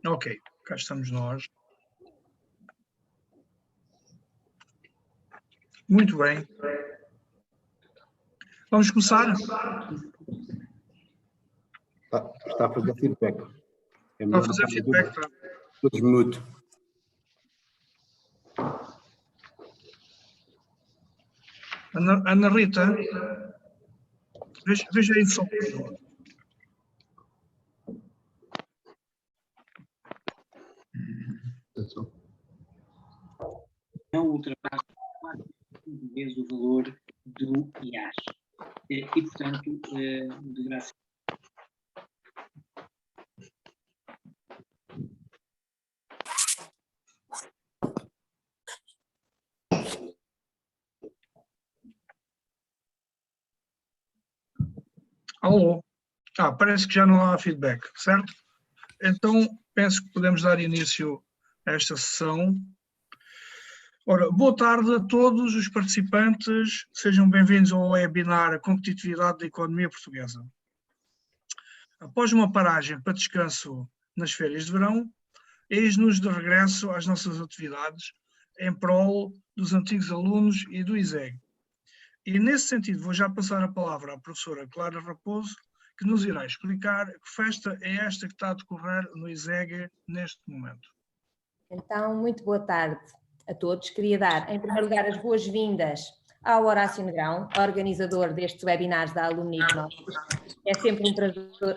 Ok, cá estamos nós. Muito bem. Vamos começar? Está a fazer feedback. Está a fazer feedback, tá? Todos mute. Ana Rita, veja aí só. Não ultrapassa 4 vezes o valor do IAS. E, portanto, deverá ser. Alô? Parece que já não há feedback, certo? Então, penso que podemos dar início a esta sessão. Ora, boa tarde a todos os participantes, sejam bem-vindos ao webinar A Competitividade da Economia Portuguesa. Após uma paragem para descanso nas férias de verão, eis-nos de regresso às nossas atividades em prol dos antigos alunos e do ISEG. E nesse sentido vou já passar a palavra à professora Clara Raposo, que nos irá explicar que festa é esta que está a decorrer no ISEG neste momento. Então, muito boa tarde a todos. Queria dar, em primeiro lugar, as boas-vindas ao Horácio Negrão, organizador destes webinars da Alumni Económicos. É sempre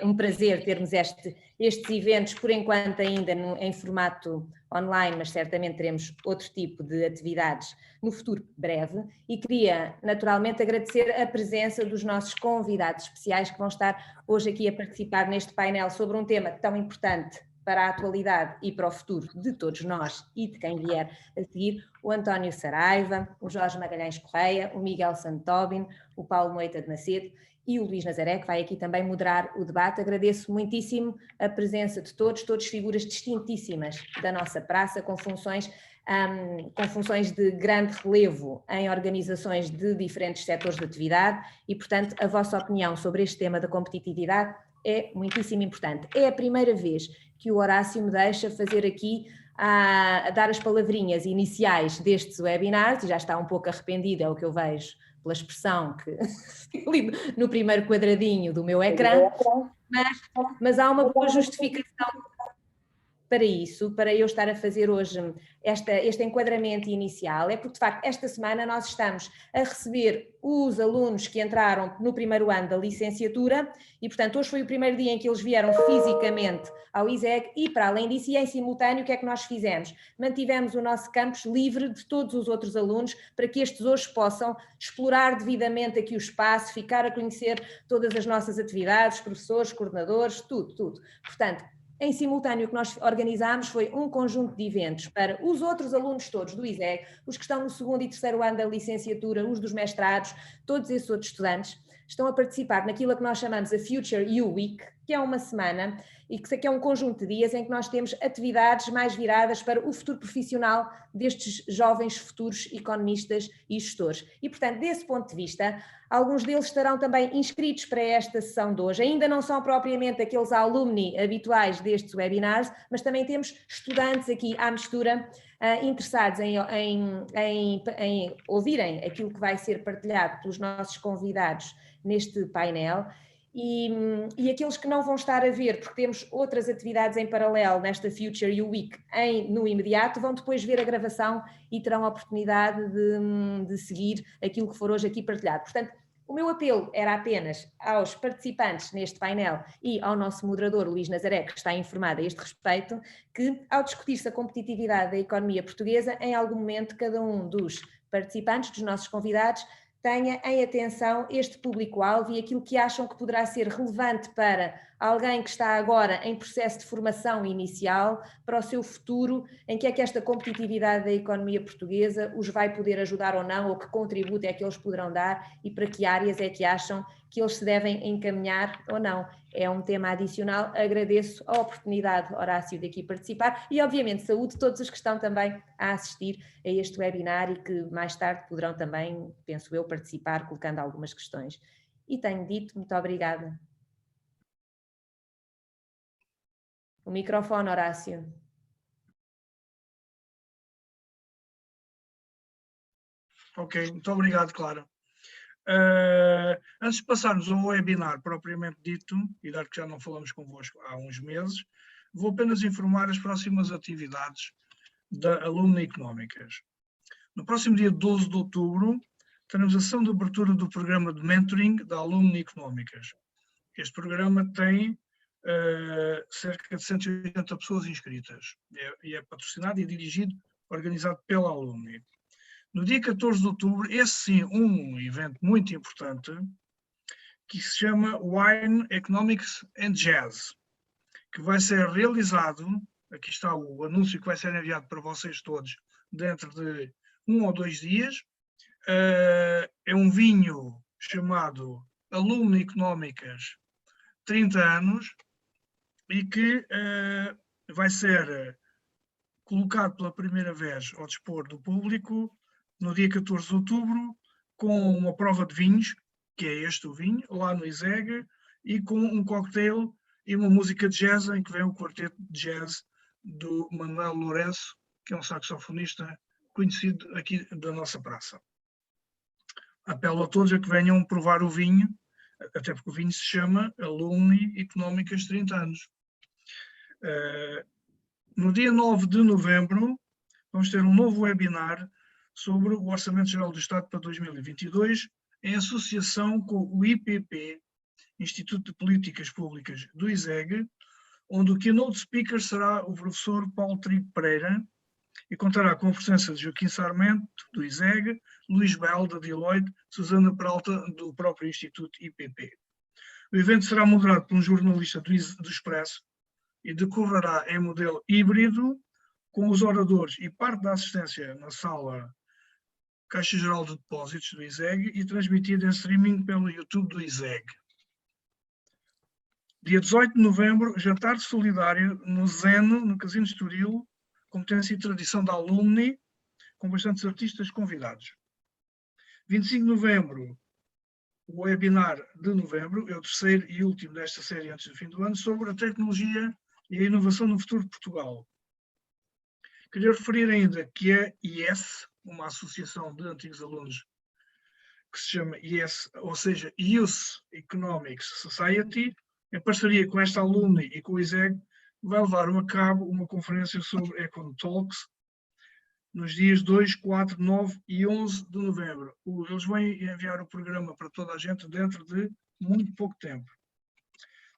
um prazer termos estes eventos, por enquanto ainda em formato online, mas certamente teremos outro tipo de atividades no futuro breve. E queria, naturalmente, agradecer a presença dos nossos convidados especiais que vão estar hoje aqui a participar neste painel sobre um tema tão importante para a atualidade e para o futuro de todos nós e de quem vier a seguir, o António Saraiva, o Jorge Magalhães Correia, o Miguel Santobin, o Paulo Moita de Macedo e o Luís Nazaré, que vai aqui também moderar o debate. Agradeço muitíssimo a presença de todos figuras distintíssimas da nossa praça, com funções de grande relevo em organizações de diferentes setores de atividade e, portanto, a vossa opinião sobre este tema da competitividade é muitíssimo importante. É a primeira vez que o Horácio me deixa fazer aqui a dar as palavrinhas iniciais destes webinars, e já está um pouco arrependido, é o que eu vejo pela expressão que li no primeiro quadradinho do meu ecrã, mas há uma boa justificação para isso, para eu estar a fazer hoje este enquadramento inicial, é porque de facto esta semana nós estamos a receber os alunos que entraram no primeiro ano da licenciatura e portanto hoje foi o primeiro dia em que eles vieram fisicamente ao ISEG e para além disso e em simultâneo o que é que nós fizemos? Mantivemos o nosso campus livre de todos os outros alunos para que estes hoje possam explorar devidamente aqui o espaço, ficar a conhecer todas as nossas atividades, professores, coordenadores, tudo. Portanto, em simultâneo, o que nós organizámos foi um conjunto de eventos para os outros alunos todos do ISEG, os que estão no segundo e terceiro ano da licenciatura, os dos mestrados, todos esses outros estudantes, estão a participar naquilo que nós chamamos a Future U Week, que é uma semana e que é um conjunto de dias em que nós temos atividades mais viradas para o futuro profissional destes jovens futuros economistas e gestores. E, portanto, desse ponto de vista, alguns deles estarão também inscritos para esta sessão de hoje. Ainda não são propriamente aqueles alumni habituais destes webinars, mas também temos estudantes aqui à mistura interessados em ouvirem aquilo que vai ser partilhado pelos nossos convidados neste painel. E aqueles que não vão estar a ver, porque temos outras atividades em paralelo nesta Future U Week no imediato, vão depois ver a gravação e terão a oportunidade de seguir aquilo que for hoje aqui partilhado. Portanto, o meu apelo era apenas aos participantes neste painel e ao nosso moderador Luís Nazaré, que está informado a este respeito, que ao discutir-se a competitividade da economia portuguesa, em algum momento cada um dos participantes, dos nossos convidados, tenha em atenção este público-alvo e aquilo que acham que poderá ser relevante para alguém que está agora em processo de formação inicial, para o seu futuro, em que é que esta competitividade da economia portuguesa os vai poder ajudar ou não, ou que contributo é que eles poderão dar e para que áreas é que acham que eles se devem encaminhar ou não. É um tema adicional, agradeço a oportunidade, Horácio, de aqui participar e, obviamente, saúde todos os que estão também a assistir a este webinar e que mais tarde poderão também, penso eu, participar colocando algumas questões. E tenho dito, muito obrigada. O microfone, Horácio. Ok, muito obrigado, Clara. Antes de passarmos ao webinar propriamente dito, e dado que já não falamos convosco há uns meses, vou apenas informar as próximas atividades da Alumni Económicas. No próximo dia 12 de outubro, teremos a sessão de abertura do programa de mentoring da Alumni Económicas. Este programa tem cerca de 180 pessoas inscritas e é patrocinado e dirigido, organizado pela Alumni. No dia 14 de outubro, esse sim, um evento muito importante, que se chama Wine, Economics and Jazz, que vai ser realizado, aqui está o anúncio que vai ser enviado para vocês todos, dentro de 1 ou 2 dias. É um vinho chamado Alumni Económicas 30 anos e que vai ser colocado pela primeira vez ao dispor do público no dia 14 de outubro, com uma prova de vinhos, que é este o vinho, lá no ISEG, e com um cocktail e uma música de jazz, em que vem o quarteto de jazz do Manuel Lourenço, que é um saxofonista conhecido aqui da nossa praça. Apelo a todos a que venham provar o vinho, até porque o vinho se chama Alumni Económicas 30 anos. No dia 9 de novembro, vamos ter um novo webinar sobre o Orçamento Geral do Estado para 2022, em associação com o IPP, Instituto de Políticas Públicas do ISEG, onde o keynote speaker será o professor Paulo Trigo Pereira e contará com a presença de Joaquim Sarmento, do ISEG, Luís Bel, da Deloitte, Susana Peralta, do próprio Instituto IPP. O evento será moderado por um jornalista do Expresso e decorrerá em modelo híbrido, com os oradores e parte da assistência na sala Caixa Geral de Depósitos do ISEG e transmitido em streaming pelo YouTube do ISEG. Dia 18 de novembro, jantar solidário no Zeno, no Casino de Estoril, competência e tradição da Alumni, com bastantes artistas convidados. 25 de novembro, o webinar de novembro, é o terceiro e último desta série antes do fim do ano, sobre a tecnologia e a inovação no futuro de Portugal. Queria referir ainda que a IES, uma associação de antigos alunos que se chama IES, ou seja, Youth Economics Society, em parceria com esta Alumni e com o ISEG, vai levar a cabo uma conferência sobre Econ Talks nos dias 2, 4, 9 e 11 de novembro. Eles vão enviar o programa para toda a gente dentro de muito pouco tempo.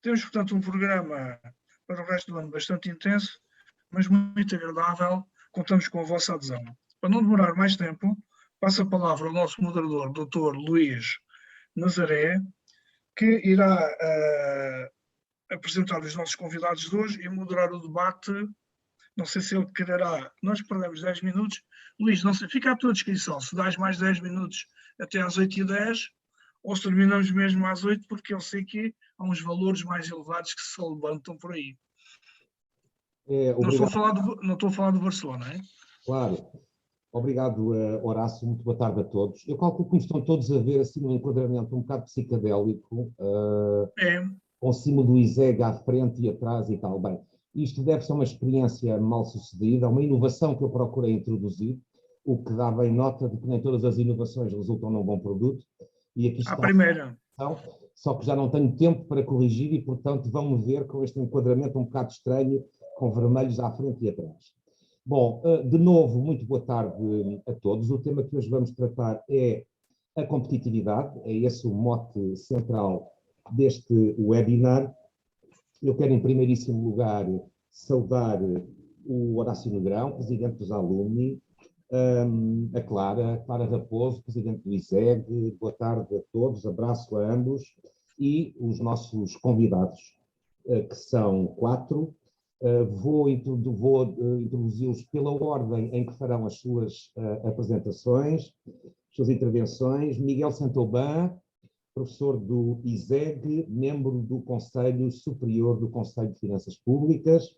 Temos, portanto, um programa para o resto do ano bastante intenso, mas muito agradável. Contamos com a vossa adesão. Para não demorar mais tempo, passo a palavra ao nosso moderador, Dr. Luís Nazaré, que irá apresentar os nossos convidados de hoje e moderar o debate. Não sei se ele quererá. Nós perdemos 10 minutos. Luís, não sei, fica à tua descrição. Se dás mais 10 minutos até às 8h10, ou se terminamos mesmo às 8, porque eu sei que há uns valores mais elevados que se levantam por aí. Não estou a falar do Barcelona, é? Claro. Obrigado, Horácio. Muito boa tarde a todos. Eu calculo que me estão todos a ver assim num enquadramento um bocado psicadélico, com cima do ISEG à frente e atrás e tal. Bem, isto deve ser uma experiência mal sucedida, uma inovação que eu procurei introduzir, o que dá bem nota de que nem todas as inovações resultam num bom produto. E aqui está a primeira. Só que já não tenho tempo para corrigir e, portanto, vão-me ver com este enquadramento um bocado estranho, com vermelhos à frente e atrás. Bom, de novo, muito boa tarde a todos. O tema que hoje vamos tratar é a competitividade, é esse o mote central deste webinar. Eu quero, em primeiríssimo lugar, saudar o Horácio Negrão, presidente dos Alumni, a Clara Raposo, presidente do ISEG. Boa tarde a todos, abraço a ambos, e os nossos convidados, que são 4. Vou introduzi-los pela ordem em que farão as suas apresentações, suas intervenções. Miguel Santobã, professor do ISEG, membro do Conselho Superior do Conselho de Finanças Públicas.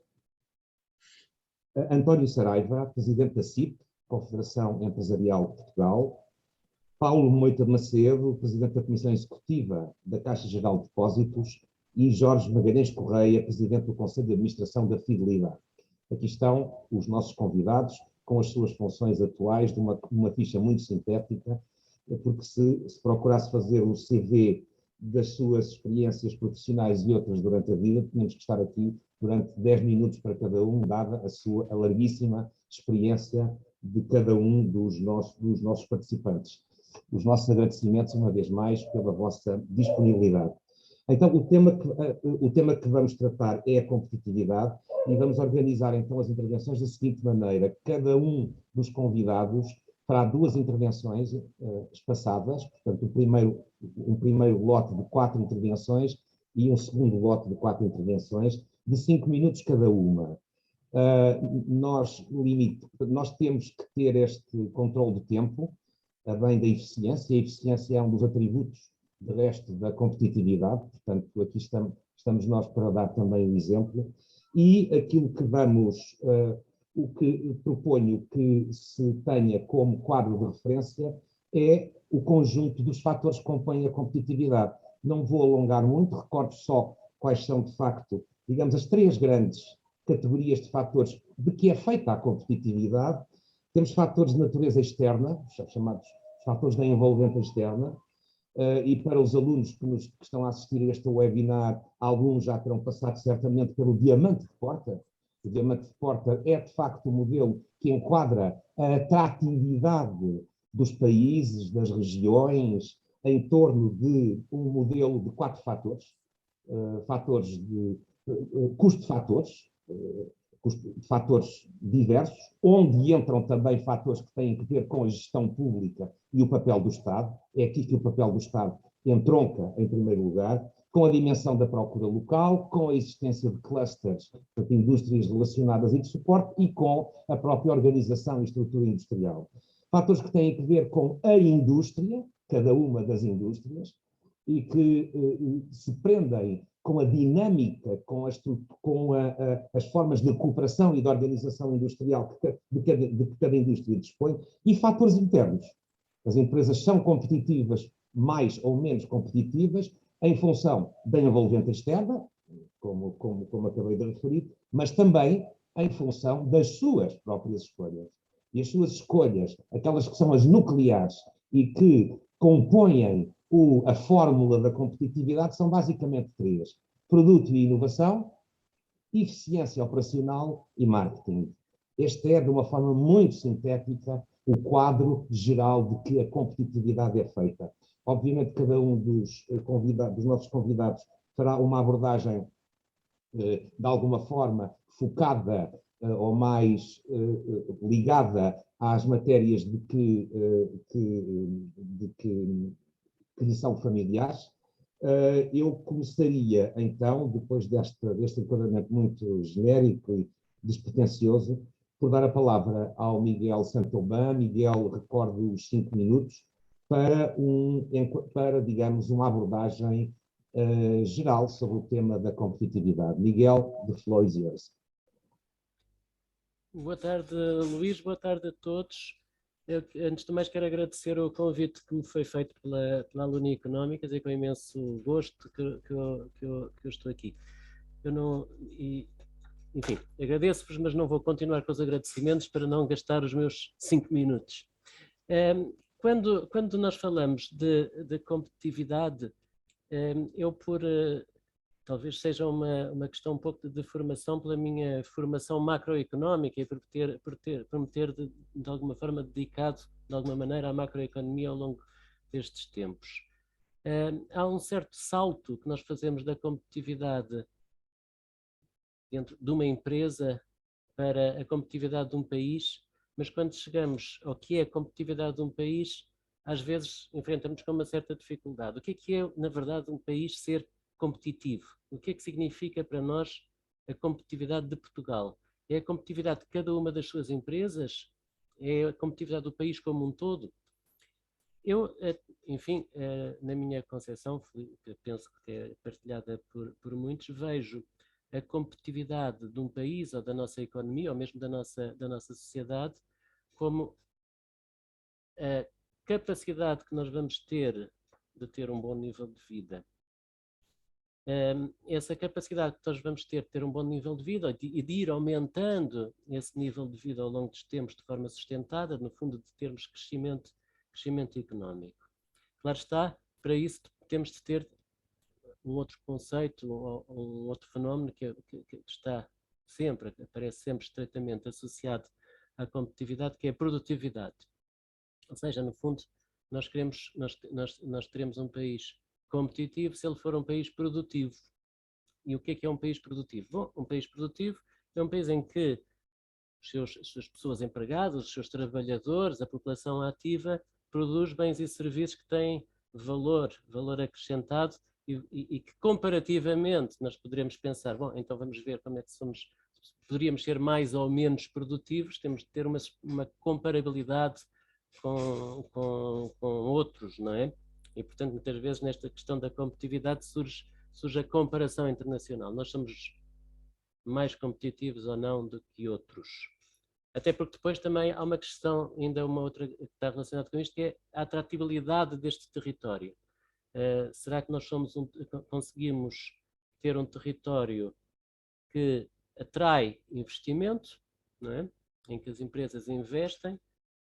António Saraiva, presidente da CIP, Confederação Empresarial de Portugal. Paulo Moita Macedo, presidente da Comissão Executiva da Caixa Geral de Depósitos. e Jorge Magalhães Correia, Presidente do Conselho de Administração da Fidelidade. Aqui estão os nossos convidados, com as suas funções atuais, de uma ficha muito sintética, porque se procurasse fazer o CV das suas experiências profissionais e outras durante a vida, tínhamos que estar aqui durante 10 minutos para cada um, dada a larguíssima experiência de cada um dos nossos participantes. Os nossos agradecimentos, uma vez mais, pela vossa disponibilidade. Então, o tema que vamos tratar é a competitividade e vamos organizar, então, as intervenções da seguinte maneira. Cada um dos convidados fará 2 intervenções espaçadas, portanto, um primeiro lote de 4 intervenções e um segundo lote de 4 intervenções, de 5 minutos cada uma. Nós temos que ter este controle de tempo, bem da eficiência. A eficiência é um dos atributos, de resto, da competitividade, portanto, aqui estamos nós para dar também o exemplo. E aquilo que o que proponho que se tenha como quadro de referência é o conjunto dos fatores que compõem a competitividade. Não vou alongar muito, recordo só quais são, de facto, digamos, as 3 grandes categorias de fatores de que é feita a competitividade. Temos fatores de natureza externa, chamados fatores da envolvente externa, e para os alunos que estão a assistir a este webinar, alguns já terão passado certamente pelo diamante de Porter. O diamante de Porter é, de facto, o modelo que enquadra a atratividade dos países, das regiões, em torno de um modelo de 4 fatores. Fatores diversos, onde entram também fatores que têm que ver com a gestão pública e o papel do Estado. É aqui que o papel do Estado entronca, em primeiro lugar, com a dimensão da procura local, com a existência de clusters, de indústrias relacionadas e de suporte, e com a própria organização e estrutura industrial. Fatores que têm que ver com a indústria, cada uma das indústrias, e que se prendem com a dinâmica, com as formas de cooperação e de organização industrial de que cada indústria dispõe, e fatores internos. As empresas são competitivas, mais ou menos competitivas, em função da envolvente externa, como acabei de referir, mas também em função das suas próprias escolhas. E as suas escolhas, aquelas que são as nucleares e que compõem a fórmula da competitividade, são basicamente 3. Produto e inovação, eficiência operacional e marketing. Este é, de uma forma muito sintética, o quadro geral de que a competitividade é feita. Obviamente, cada um dos nossos convidados terá uma abordagem, de alguma forma, focada ou mais ligada às matérias de que lhe são familiares. Eu começaria, então, depois deste enquadramento muito genérico e despretensioso, por dar a palavra ao Miguel Santobã. Miguel, recordo os 5 minutos, para, digamos, uma abordagem geral sobre o tema da competitividade. Miguel, the floor is yours. Boa tarde, Luís, boa tarde a todos. Eu, antes de mais, quero agradecer o convite que me foi feito pela Aluni Económicas e com imenso gosto que eu estou aqui. Enfim, agradeço-vos, mas não vou continuar com os agradecimentos para não gastar os meus 5 minutos. Quando nós falamos de competitividade, talvez seja uma questão um pouco de formação pela minha formação macroeconómica e por me ter de alguma forma dedicado de alguma maneira à macroeconomia ao longo destes tempos. Há um certo salto que nós fazemos da competitividade dentro de uma empresa para a competitividade de um país, mas quando chegamos ao que é a competitividade de um país, às vezes enfrentamos com uma certa dificuldade. O que é, na verdade, um país ser competitivo? O que é que significa para nós a competitividade de Portugal? É a competitividade de cada uma das suas empresas? É a competitividade do país como um todo? Eu, enfim, na minha concepção, que penso que é partilhada por muitos, vejo a competitividade de um país ou da nossa economia, ou mesmo da nossa sociedade, como a capacidade que nós vamos ter de ter um bom nível de vida. essa capacidade que nós vamos ter um bom nível de vida e de ir aumentando esse nível de vida ao longo dos tempos de forma sustentada, no fundo de termos crescimento económico. Claro está, para isso temos de ter um outro conceito, um outro fenómeno que está sempre, aparece sempre estreitamente associado à competitividade, que é a produtividade. Ou seja, no fundo, nós teremos um país competitivo se ele for um país produtivo. E o que é um país produtivo? Bom, um país produtivo é um país em que as suas pessoas empregadas, os seus trabalhadores, a população ativa, produz bens e serviços que têm valor acrescentado e que comparativamente nós poderemos pensar, bom, então vamos ver como é que poderíamos ser mais ou menos produtivos, temos de ter uma comparabilidade com outros, não é? E, portanto, muitas vezes nesta questão da competitividade surge a comparação internacional. Nós somos mais competitivos ou não do que outros. Até porque depois também há uma questão, ainda uma outra que está relacionada com isto, que é a atratividade deste território. Será que nós conseguimos ter um território que atrai investimento, não é? Em que as empresas investem,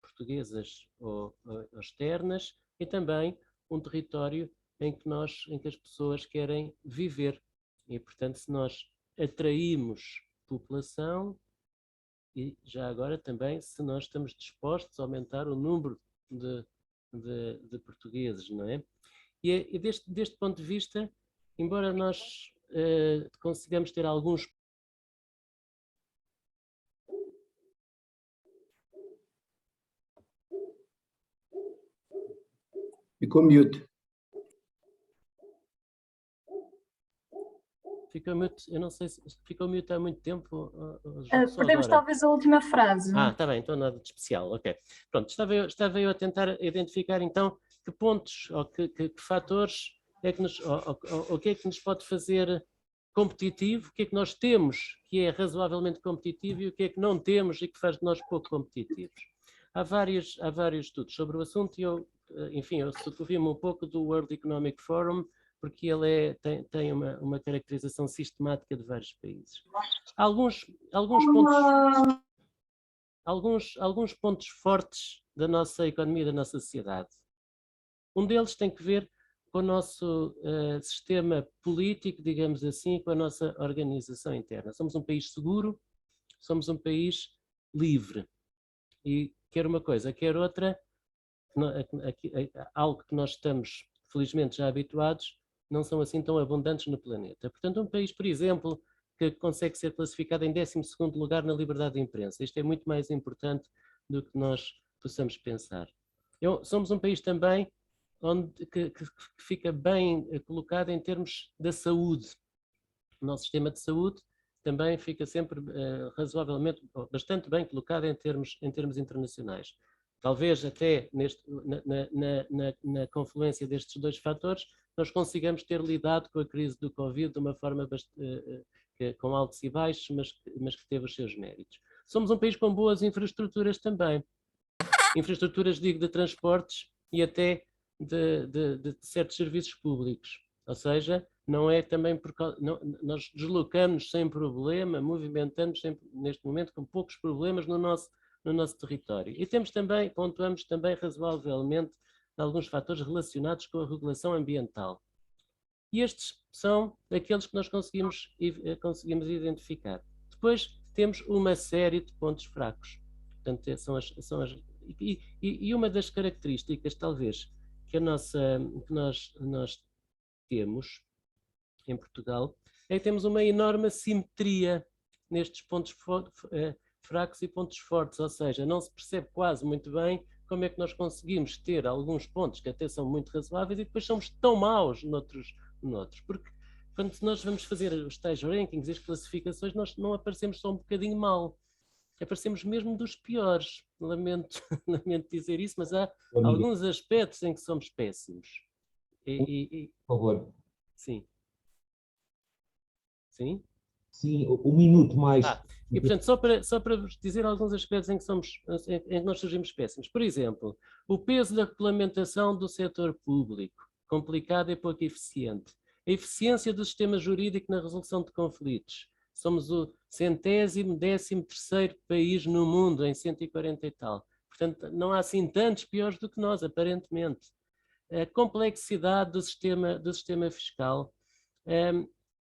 portuguesas ou externas, e também um território em que as pessoas querem viver. E, portanto, se nós atraímos população, e já agora também se nós estamos dispostos a aumentar o número de portugueses, não é? E deste ponto de vista, embora nós consigamos ter alguns... Ficou mute. Ficou mute, eu não sei se ficou mute há muito tempo. Perdemos talvez a última frase. Está bem, então nada de especial, ok. Pronto, estava eu a tentar identificar então que pontos ou que fatores é que o que é que nos pode fazer competitivo, o que é que nós temos que é razoavelmente competitivo e o que é que não temos e que faz de nós pouco competitivos. Há vários estudos sobre o assunto e eu socorri-me um pouco do World Economic Forum, porque ele tem uma caracterização sistemática de vários países. Alguns pontos fortes da nossa economia, da nossa sociedade. Um deles tem que ver com o nosso sistema político, digamos assim, com a nossa organização interna. Somos um país seguro, somos um país livre. E quer uma coisa, quer outra, algo que nós estamos, felizmente, já habituados, não são assim tão abundantes no planeta. Portanto, um país, por exemplo, que consegue ser classificado em 12º lugar na liberdade de imprensa. Isto é muito mais importante do que nós possamos pensar. Somos um país também que fica bem colocado em termos da saúde. O nosso sistema de saúde também fica sempre razoavelmente, bastante bem colocado em termos internacionais. Talvez até na confluência destes dois fatores, nós consigamos ter lidado com a crise do Covid de uma forma com altos e baixos, mas que teve os seus méritos. Somos um país com boas infraestruturas também. Infraestruturas, digo, de transportes e até de certos serviços públicos. Ou seja, não é também nós deslocamos sem problema, movimentamos neste momento com poucos problemas no nosso território. E pontuamos também razoavelmente alguns fatores relacionados com a regulação ambiental. E estes são aqueles que nós conseguimos identificar. Depois temos uma série de pontos fracos. Portanto, e uma das características, talvez, que nós temos em Portugal, é que temos uma enorme assimetria nestes pontos fracos e pontos fortes, ou seja, não se percebe quase muito bem como é que nós conseguimos ter alguns pontos que até são muito razoáveis e depois somos tão maus noutros, porque quando nós vamos fazer os tais rankings e as classificações, nós não aparecemos só um bocadinho mal, aparecemos mesmo dos piores. Lamento dizer isso, mas há alguns aspectos em que somos péssimos. Por favor. Sim. Sim? Sim, um minuto mais. E portanto, só para vos dizer alguns aspectos em que nós surgimos péssimos. Por exemplo, o peso da regulamentação do setor público, complicado e pouco eficiente. A eficiência do sistema jurídico na resolução de conflitos. Somos o 113º país no mundo, em 140 e tal. Portanto, não há assim tantos piores do que nós, aparentemente. A complexidade do sistema fiscal.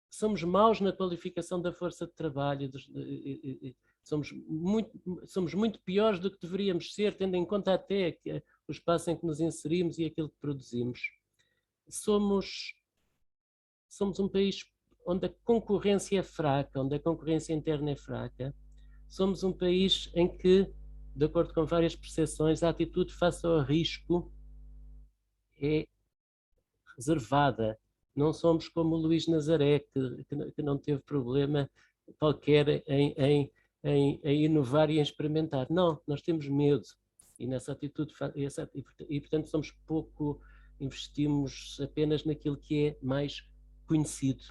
Somos maus na qualificação da força de trabalho. Somos muito piores do que deveríamos ser, tendo em conta até o espaço em que nos inserimos e aquilo que produzimos. Somos um país onde a concorrência é fraca, onde a concorrência interna é fraca. Somos um país em que, de acordo com várias percepções, a atitude face ao risco é reservada. Não somos como o Luís Nazaré, que não teve problema qualquer em inovar e em experimentar. Não, nós temos medo. E nessa atitude, e portanto somos pouco, investimos apenas naquilo que é mais conhecido.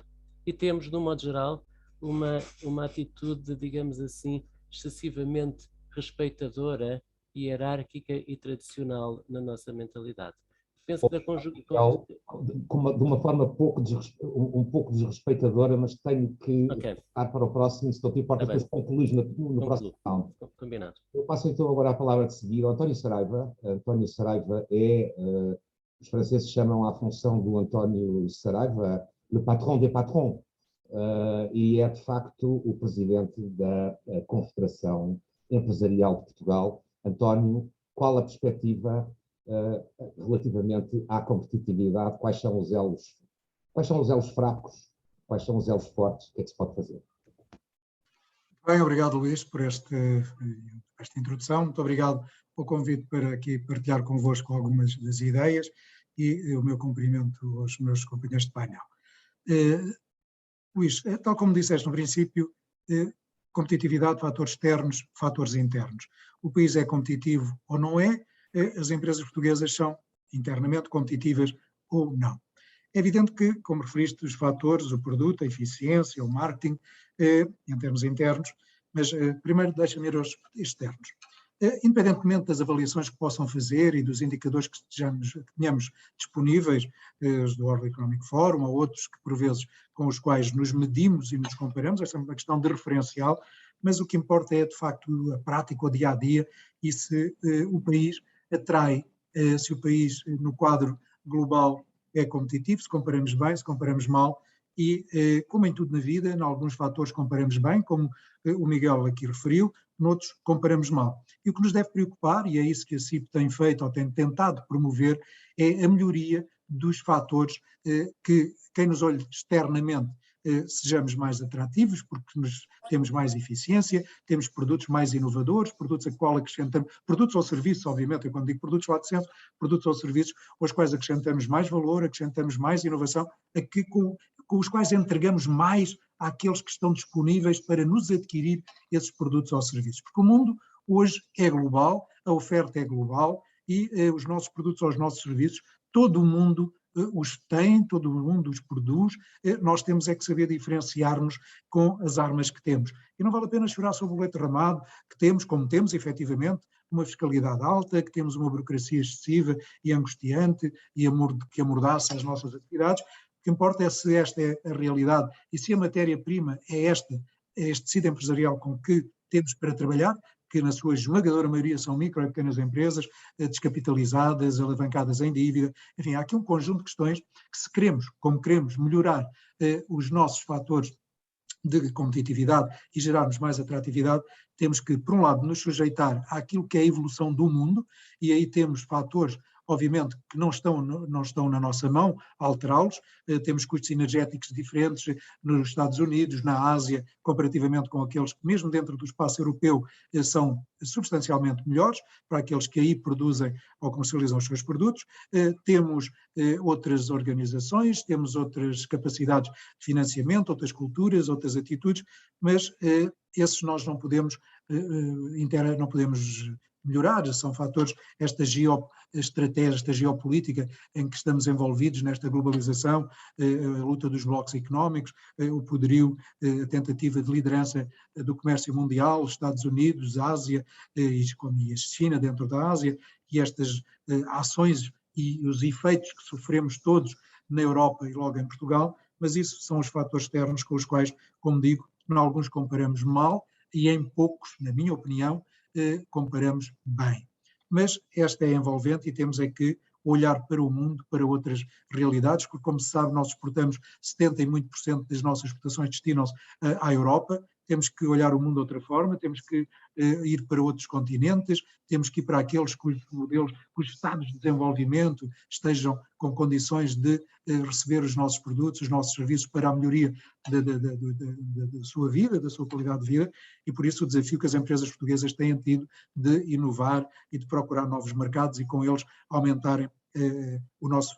E temos, de um modo geral, uma atitude, digamos assim, excessivamente respeitadora, hierárquica e tradicional na nossa mentalidade. Penso que de uma forma um pouco desrespeitadora, mas tenho que passar para o próximo, se não te importa, depois concluís no próximo round. Combinado. Eu passo então agora a palavra de seguir ao António Saraiva. António Saraiva é, os franceses chamam a função do António Saraiva le patron des patrons, e é de facto o presidente da Confederação Empresarial de Portugal. António, qual a perspectiva relativamente à competitividade? Quais são os elos fracos? Quais são os elos fortes? O que é que se pode fazer? Bem, obrigado, Luís, por esta introdução. Muito obrigado pelo convite para aqui partilhar convosco algumas das ideias e o meu cumprimento aos meus companheiros de painel. Luís, tal como disseste no princípio, competitividade, fatores externos, fatores internos. O país é competitivo ou não é? As empresas portuguesas são internamente competitivas ou não. É evidente que, como referiste, os fatores, o produto, a eficiência, o marketing, em termos internos, mas primeiro deixa-me ir aos externos. Independentemente das avaliações que possam fazer e dos indicadores que tenhamos disponíveis, os do World Economic Forum ou outros que, por vezes, com os quais nos medimos e nos comparamos, esta é uma questão de referencial, mas o que importa é, de facto, a prática, o dia-a-dia, e se o país atrai, se o país, no quadro global, é competitivo, se comparamos bem, se comparamos mal, e, como em tudo na vida, em alguns fatores comparamos bem, como o Miguel aqui referiu, noutros comparamos mal. E o que nos deve preocupar, e é isso que a CIP tem feito ou tem tentado promover, é a melhoria dos fatores que, quem nos olhe externamente, sejamos mais atrativos, porque temos mais eficiência, temos produtos mais inovadores, produtos a qual acrescentamos, produtos ou serviços, obviamente, eu quando digo produtos lá de centro, produtos ou serviços aos quais acrescentamos mais valor, acrescentamos mais inovação, com os quais entregamos mais àqueles que estão disponíveis para nos adquirir esses produtos ou serviços. Porque o mundo hoje é global, a oferta é global e os nossos produtos ou os nossos serviços, todo o mundo os tem, todo o mundo os produz, nós temos é que saber diferenciar-nos com as armas que temos. E não vale a pena chorar sobre o leite derramado, que temos, como temos efetivamente, uma fiscalidade alta, que temos uma burocracia excessiva e angustiante e que amordaça as nossas atividades. O que importa é se esta é a realidade e se a matéria-prima é este tecido empresarial com que temos para trabalhar, que na sua esmagadora maioria são micro e pequenas empresas, descapitalizadas, alavancadas em dívida. Enfim, há aqui um conjunto de questões que, se queremos, como queremos, melhorar os nossos fatores de competitividade e gerarmos mais atratividade, temos que, por um lado, nos sujeitar àquilo que é a evolução do mundo, e aí temos fatores, obviamente, que não estão na nossa mão alterá-los. Temos custos energéticos diferentes nos Estados Unidos, na Ásia, comparativamente com aqueles que, mesmo dentro do espaço europeu, são substancialmente melhores para aqueles que aí produzem ou comercializam os seus produtos. Temos outras organizações, temos outras capacidades de financiamento, outras culturas, outras atitudes, mas esses nós não podemos melhorar, são fatores, esta geoestratégia, esta geopolítica em que estamos envolvidos nesta globalização, a luta dos blocos económicos, o poderio, a tentativa de liderança do comércio mundial, os Estados Unidos, a Ásia e a China dentro da Ásia, e estas ações e os efeitos que sofremos todos na Europa e logo em Portugal, mas isso são os fatores externos com os quais, como digo, em alguns comparamos mal e em poucos, na minha opinião, comparamos bem. Mas esta é envolvente e temos é que olhar para o mundo, para outras realidades, porque, como se sabe, nós exportamos 70% e muito por cento das nossas exportações destinam-se à Europa. Temos que olhar o mundo de outra forma, temos que ir para outros continentes, temos que ir para aqueles cujos modelos, cujos estados de desenvolvimento estejam com condições de receber os nossos produtos, os nossos serviços para a melhoria da sua vida, da sua qualidade de vida, e por isso o desafio que as empresas portuguesas têm tido de inovar e de procurar novos mercados e com eles aumentarem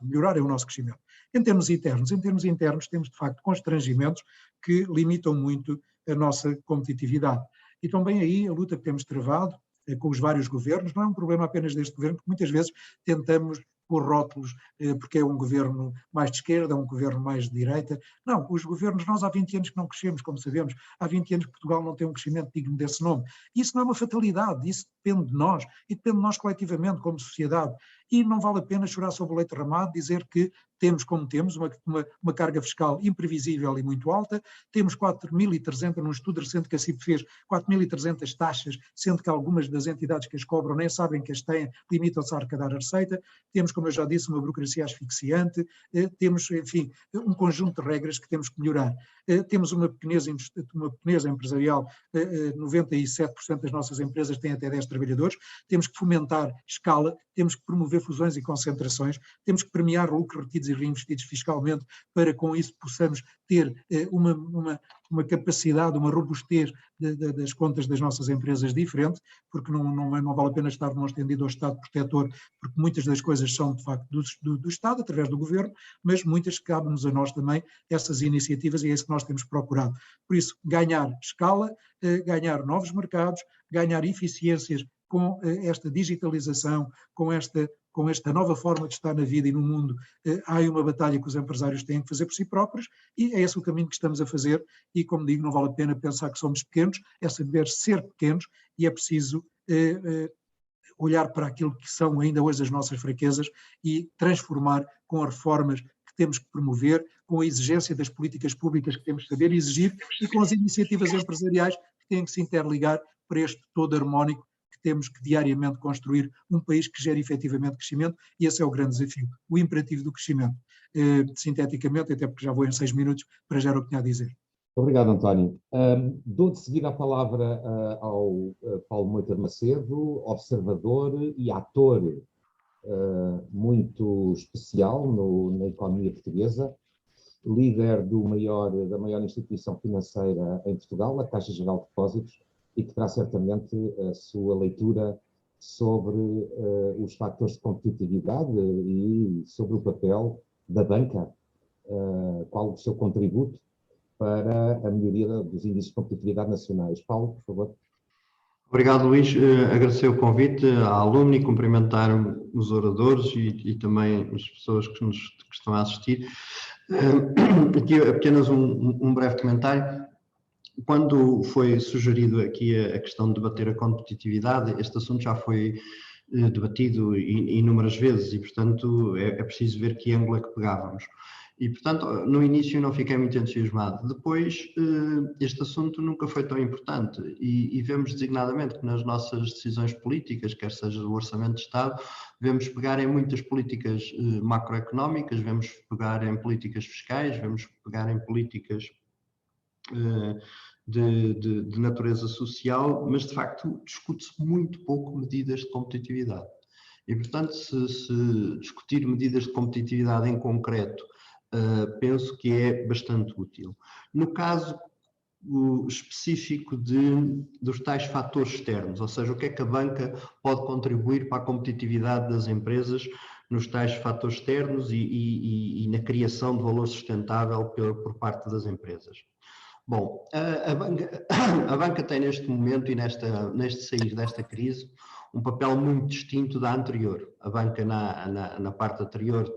melhorarem o nosso crescimento. Em termos internos temos de facto constrangimentos que limitam muito a nossa competitividade. E também aí a luta que temos travado com os vários governos não é um problema apenas deste governo, porque muitas vezes tentamos pôr rótulos porque é um governo mais de esquerda, um governo mais de direita. Não, os governos, nós há 20 anos que não crescemos, como sabemos, há 20 anos que Portugal não tem um crescimento digno desse nome. Isso não é uma fatalidade, isso depende de nós, e depende de nós coletivamente, como sociedade. E não vale a pena chorar sobre o leite derramado, dizer que temos como temos uma carga fiscal imprevisível e muito alta, temos 4.300, num estudo recente que a CIP fez, 4.300 taxas, sendo que algumas das entidades que as cobram nem sabem que as têm, limitam-se a arrecadar a receita, temos, como eu já disse, uma burocracia asfixiante, temos, enfim, um conjunto de regras que temos que melhorar. Temos uma pequenez empresarial, 97% das nossas empresas têm até 10 trabalhadores, temos que fomentar escala, temos que promover fusões e concentrações, temos que premiar lucros retidos e reinvestidos fiscalmente para com isso possamos ter uma capacidade, uma robustez das contas das nossas empresas diferente, porque não vale a pena estar num estendido ao Estado protetor, porque muitas das coisas são de facto do Estado, através do Governo, mas muitas cabem-nos a nós também essas iniciativas e é isso que nós temos procurado. Por isso, ganhar escala, ganhar novos mercados, ganhar eficiências com esta digitalização, com esta nova forma de estar na vida e no mundo. Há aí uma batalha que os empresários têm que fazer por si próprios e é esse o caminho que estamos a fazer e, como digo, não vale a pena pensar que somos pequenos, é saber ser pequenos e é preciso olhar para aquilo que são ainda hoje as nossas fraquezas e transformar com as reformas que temos que promover, com a exigência das políticas públicas que temos que saber exigir e com as iniciativas empresariais que têm que se interligar para este todo harmónico que temos que diariamente construir um país que gere efetivamente crescimento e esse é o grande desafio, o imperativo do crescimento. Sinteticamente, até porque já vou em 6 minutos para já o que tinha a dizer. Obrigado, António. Dou de seguida a palavra ao Paulo Moita Macedo, observador e ator muito especial na economia portuguesa, líder da maior instituição financeira em Portugal, a Caixa Geral de Depósitos, e que terá certamente a sua leitura sobre os fatores de competitividade e sobre o papel da banca, qual o seu contributo para a melhoria dos índices de competitividade nacionais. Paulo, por favor. Obrigado, Luís. Agradecer o convite à alumni, cumprimentar os oradores e também as pessoas que estão a assistir. Aqui apenas um breve comentário. Quando foi sugerido aqui a questão de debater a competitividade, este assunto já foi debatido inúmeras vezes e, portanto, é preciso ver que ângulo é que pegávamos. E, portanto, no início não fiquei muito entusiasmado. Depois, este assunto nunca foi tão importante e vemos designadamente que nas nossas decisões políticas, quer seja do Orçamento de Estado, vemos pegar em muitas políticas macroeconómicas, vemos pegar em políticas fiscais, vemos pegar em políticas de natureza social, mas de facto discute-se muito pouco medidas de competitividade. E, portanto, se discutir medidas de competitividade em concreto, penso que é bastante útil. No caso específico dos tais fatores externos, ou seja, o que é que a banca pode contribuir para a competitividade das empresas nos tais fatores externos e na criação de valor sustentável por parte das empresas. Bom, a banca tem neste momento e neste sair desta crise um papel muito distinto da anterior. A banca na parte anterior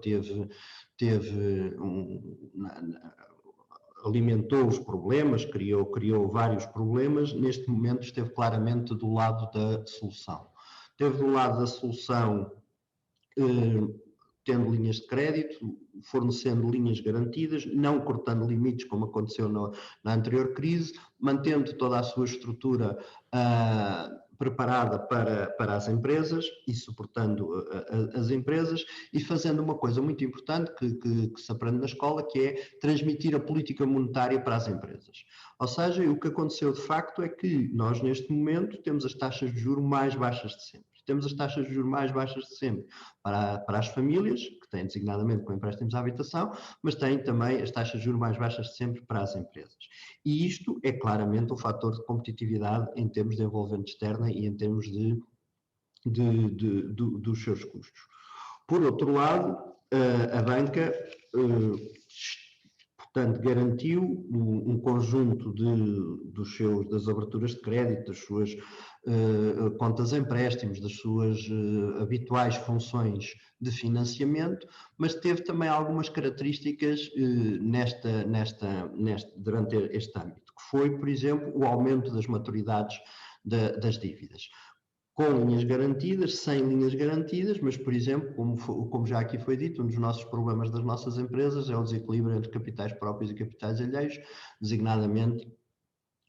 alimentou os problemas, criou vários problemas, neste momento esteve claramente do lado da solução. Esteve do lado da solução tendo linhas de crédito, fornecendo linhas garantidas, não cortando limites, como aconteceu na anterior crise, mantendo toda a sua estrutura preparada para as empresas e suportando as empresas e fazendo uma coisa muito importante que se aprende na escola, que é transmitir a política monetária para as empresas. Ou seja, o que aconteceu de facto é que nós neste momento temos as taxas de juros mais baixas de sempre. Temos as taxas de juros mais baixas de sempre para as famílias, que têm designadamente com empréstimos à habitação, mas têm também as taxas de juros mais baixas de sempre para as empresas. E isto é claramente um fator de competitividade em termos de envolvente externa e em termos dos seus custos. Por outro lado, a banca, portanto, garantiu um conjunto das aberturas de crédito, das suas contas empréstimos, das suas habituais funções de financiamento, mas teve também algumas características durante este âmbito, que foi, por exemplo, o aumento das maturidades das dívidas. Com linhas garantidas, sem linhas garantidas, mas, por exemplo, como já aqui foi dito, um dos nossos problemas das nossas empresas é o desequilíbrio entre capitais próprios e capitais alheios, designadamente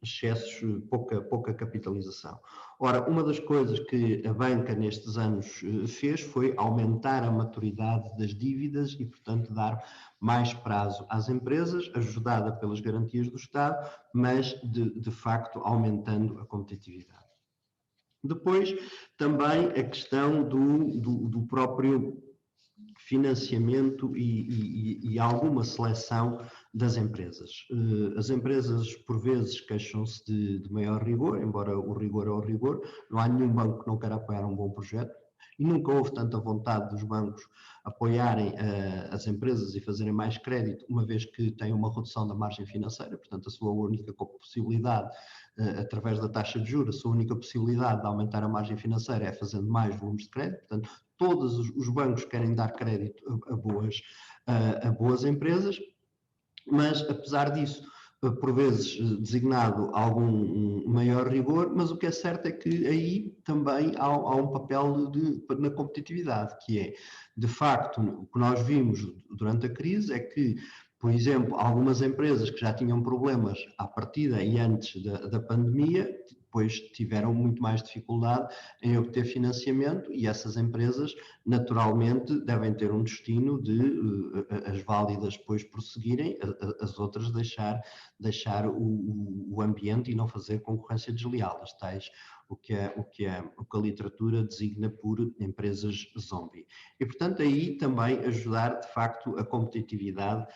excessos, pouca capitalização. Ora, uma das coisas que a banca nestes anos fez foi aumentar a maturidade das dívidas e, portanto, dar mais prazo às empresas, ajudada pelas garantias do Estado, mas, de facto, aumentando a competitividade. Depois, também a questão do próprio financiamento e alguma seleção das empresas. As empresas, por vezes, queixam-se de maior rigor, embora o rigor é o rigor, não há nenhum banco que não queira apoiar um bom projeto, e nunca houve tanta vontade dos bancos apoiarem as empresas e fazerem mais crédito, uma vez que têm uma redução da margem financeira, portanto a sua única possibilidade, através da taxa de juros, a sua única possibilidade de aumentar a margem financeira é fazendo mais volumes de crédito, portanto todos os bancos querem dar crédito a boas empresas, mas apesar disso, por vezes designado algum maior rigor, mas o que é certo é que aí também há um papel na competitividade, que é, de facto, o que nós vimos durante a crise é que, por exemplo, algumas empresas que já tinham problemas à partida e antes da pandemia, depois tiveram muito mais dificuldade em obter financiamento e essas empresas, naturalmente, devem ter um destino de as válidas depois prosseguirem, as outras deixar o ambiente e não fazer concorrência desleal, as tais, o que a literatura designa por empresas zombie. E, portanto, aí também ajudar, de facto, a competitividade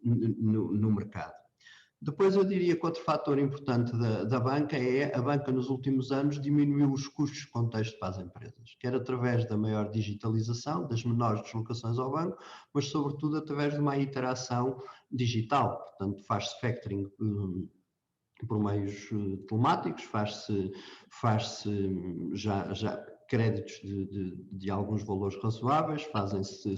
no mercado. Depois eu diria que outro fator importante da banca é a banca nos últimos anos diminuiu os custos de contexto para as empresas, quer através da maior digitalização, das menores deslocações ao banco, mas sobretudo através de uma interação digital, portanto faz-se factoring por meios telemáticos, faz-se já créditos de alguns valores razoáveis, fazem-se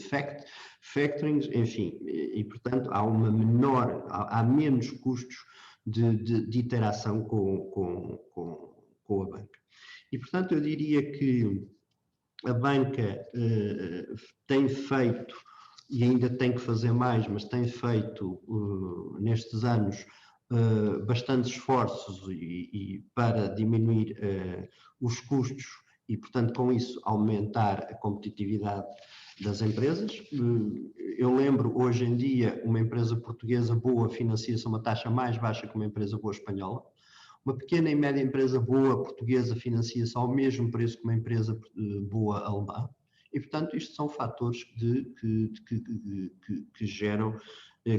factorings, enfim, e portanto há menos custos de interação com a banca. E portanto eu diria que a banca tem feito, e ainda tem que fazer mais, mas tem feito nestes anos bastantes esforços para diminuir os custos e, portanto, com isso aumentar a competitividade das empresas. Eu lembro, hoje em dia, uma empresa portuguesa boa financia-se a uma taxa mais baixa que uma empresa boa espanhola. Uma pequena e média empresa boa portuguesa financia-se ao mesmo preço que uma empresa boa alemã. E, portanto, isto são fatores que geram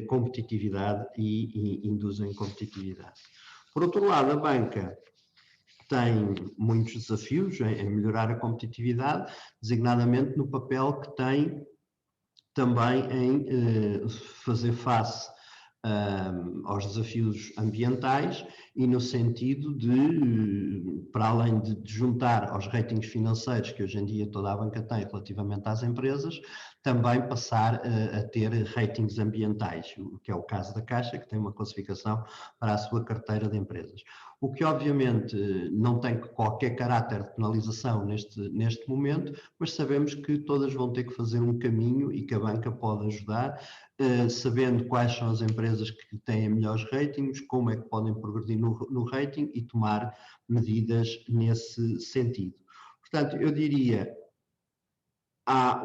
competitividade e induzem competitividade. Por outro lado, a banca tem muitos desafios em melhorar a competitividade, designadamente no papel que tem também em fazer face aos desafios ambientais e no sentido de, para além de juntar aos ratings financeiros que hoje em dia toda a banca tem relativamente às empresas, também passar a ter ratings ambientais, o que é o caso da Caixa, que tem uma classificação para a sua carteira de empresas. o que obviamente não tem qualquer caráter de penalização neste momento, mas sabemos que todas vão ter que fazer um caminho e que a banca pode ajudar, sabendo quais são as empresas que têm melhores ratings, como é que podem progredir no rating e tomar medidas nesse sentido. Portanto, eu diria, há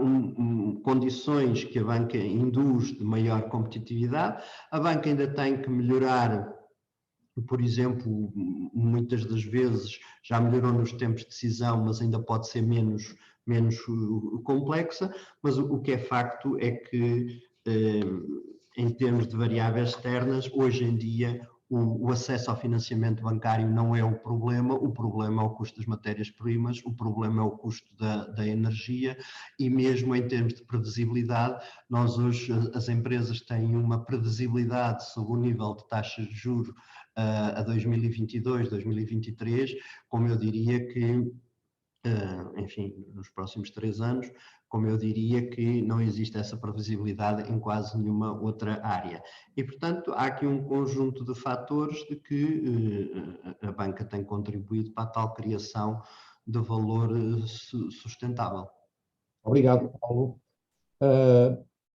condições que a banca induz de maior competitividade, a banca ainda tem que melhorar, por exemplo, muitas das vezes já melhorou nos tempos de decisão, mas ainda pode ser menos complexa, mas o que é facto é que, em termos de variáveis externas, hoje em dia o acesso ao financiamento bancário não é o problema é o custo das matérias-primas, o problema é o custo da energia, e mesmo em termos de previsibilidade, nós hoje, as empresas têm uma previsibilidade sobre o nível de taxas de juros a 2022, 2023, como eu diria que, enfim, nos próximos 3 anos, como eu diria que não existe essa previsibilidade em quase nenhuma outra área. E, portanto, há aqui um conjunto de fatores de que a banca tem contribuído para a tal criação de valor sustentável. Obrigado, Paulo.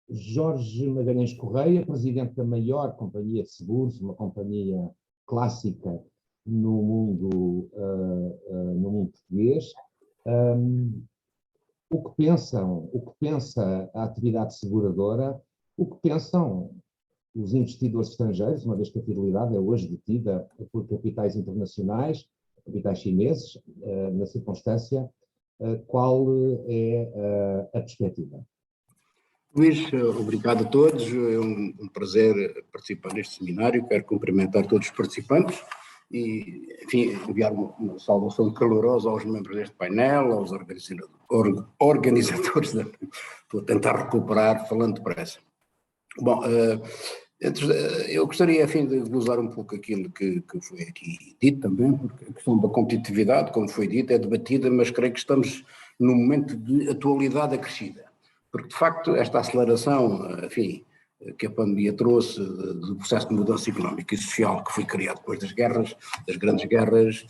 Jorge Magalhães Correia, presidente da maior companhia de seguros, uma companhia clássica no mundo português. O que pensa a atividade seguradora, o que pensam os investidores estrangeiros, uma vez que a fidelidade é hoje detida por capitais internacionais, capitais chineses, na circunstância, qual é a perspectiva? Luís, obrigado a todos, é um prazer participar neste seminário, quero cumprimentar todos os participantes e, enfim, enviar uma saudação calorosa aos membros deste painel, aos organizadores, vou tentar recuperar falando depressa. Bom, eu gostaria, enfim, de usar um pouco aquilo que foi aqui dito também, porque a questão da competitividade, como foi dito, é debatida, mas creio que estamos num momento de atualidade acrescida. Porque, de facto, esta aceleração, enfim, que a pandemia trouxe do processo de mudança económica e social que foi criado depois das guerras, das grandes guerras,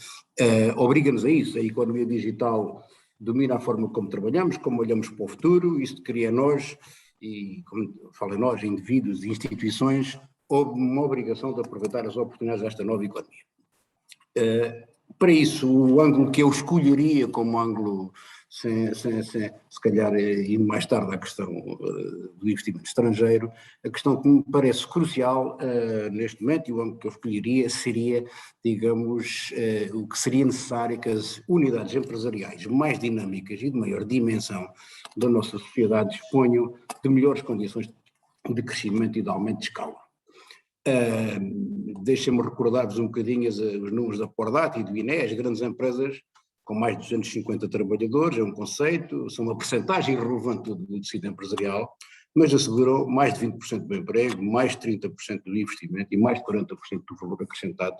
obriga-nos a isso. A economia digital domina a forma como trabalhamos, como olhamos para o futuro, isto cria nós, e como falo nós, indivíduos e instituições, uma obrigação de aproveitar as oportunidades desta nova economia. Para isso, o ângulo que eu escolheria como ângulo, se calhar indo mais tarde à questão do investimento estrangeiro, a questão que me parece crucial neste momento, e o ângulo que eu escolheria seria, digamos, o que seria necessário que as unidades empresariais mais dinâmicas e de maior dimensão da nossa sociedade disponham de melhores condições de crescimento e de aumento de escala. Deixem-me recordar-vos um bocadinho os números da Pordat e do INE, as grandes empresas com mais de 250 trabalhadores, é um conceito, são uma percentagem irrelevante do tecido empresarial, mas asseguram mais de 20% do emprego, mais de 30% do investimento e mais de 40% do valor acrescentado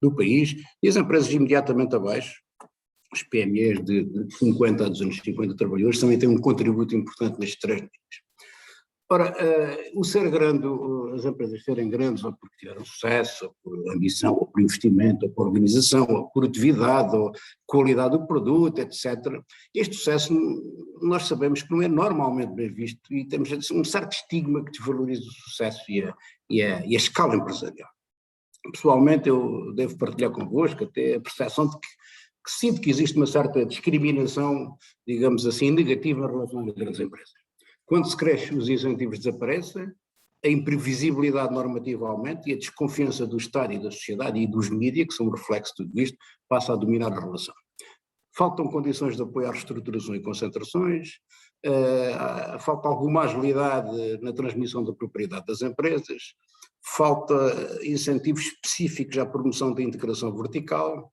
do país, e as empresas imediatamente abaixo, os PMEs de 50 a 250 trabalhadores, também têm um contributo importante nestes 3 níveis. Ora, o ser grande, as empresas serem grandes ou porque tiveram sucesso, ou por ambição, ou por investimento, ou por organização, ou por atividade, ou qualidade do produto, etc. Este sucesso nós sabemos que não é normalmente bem visto e temos um certo estigma que desvaloriza o sucesso e a escala empresarial. Pessoalmente eu devo partilhar convosco até a percepção de que sinto que existe uma certa discriminação, digamos assim, negativa em relação às grandes empresas. Quando se cresce, os incentivos desaparecem, a imprevisibilidade normativa aumenta e a desconfiança do Estado e da sociedade e dos mídias, que são um reflexo de tudo isto, passa a dominar a relação. Faltam condições de apoio à reestruturação e concentrações, falta alguma agilidade na transmissão da propriedade das empresas, falta incentivos específicos à promoção da integração vertical,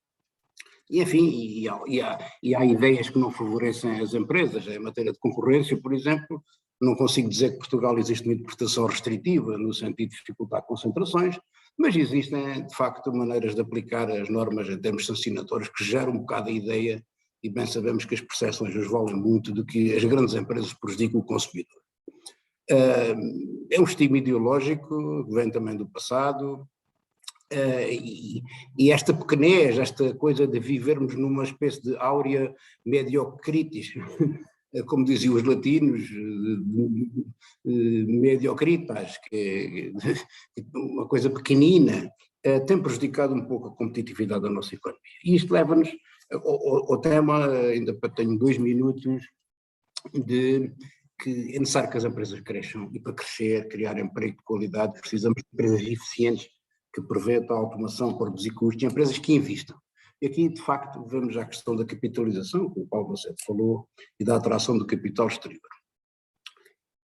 e enfim, há ideias que não favorecem as empresas. Em matéria de concorrência, por exemplo, não consigo dizer que Portugal existe uma interpretação restritiva no sentido de dificultar concentrações, mas existem de facto maneiras de aplicar as normas em termos sancionatórios que geram um bocado a ideia, e bem sabemos que as percepções hoje valem muito, de que as grandes empresas prejudicam o consumidor. É um estigma ideológico, que vem também do passado, E esta pequenez, esta coisa de vivermos numa espécie de áurea mediocritis, como diziam os latinos, mediocritas, que é uma coisa pequenina, tem prejudicado um pouco a competitividade da nossa economia. E isto leva-nos ao tema, ainda tenho 2 minutos, de que é necessário que as empresas cresçam, e para crescer, criar emprego de qualidade, precisamos de empresas eficientes que preventam a automação para reduzir custos, e empresas que investam. E aqui, de facto, vamos à questão da capitalização, que o Paulo Macedo falou, e da atração do capital exterior.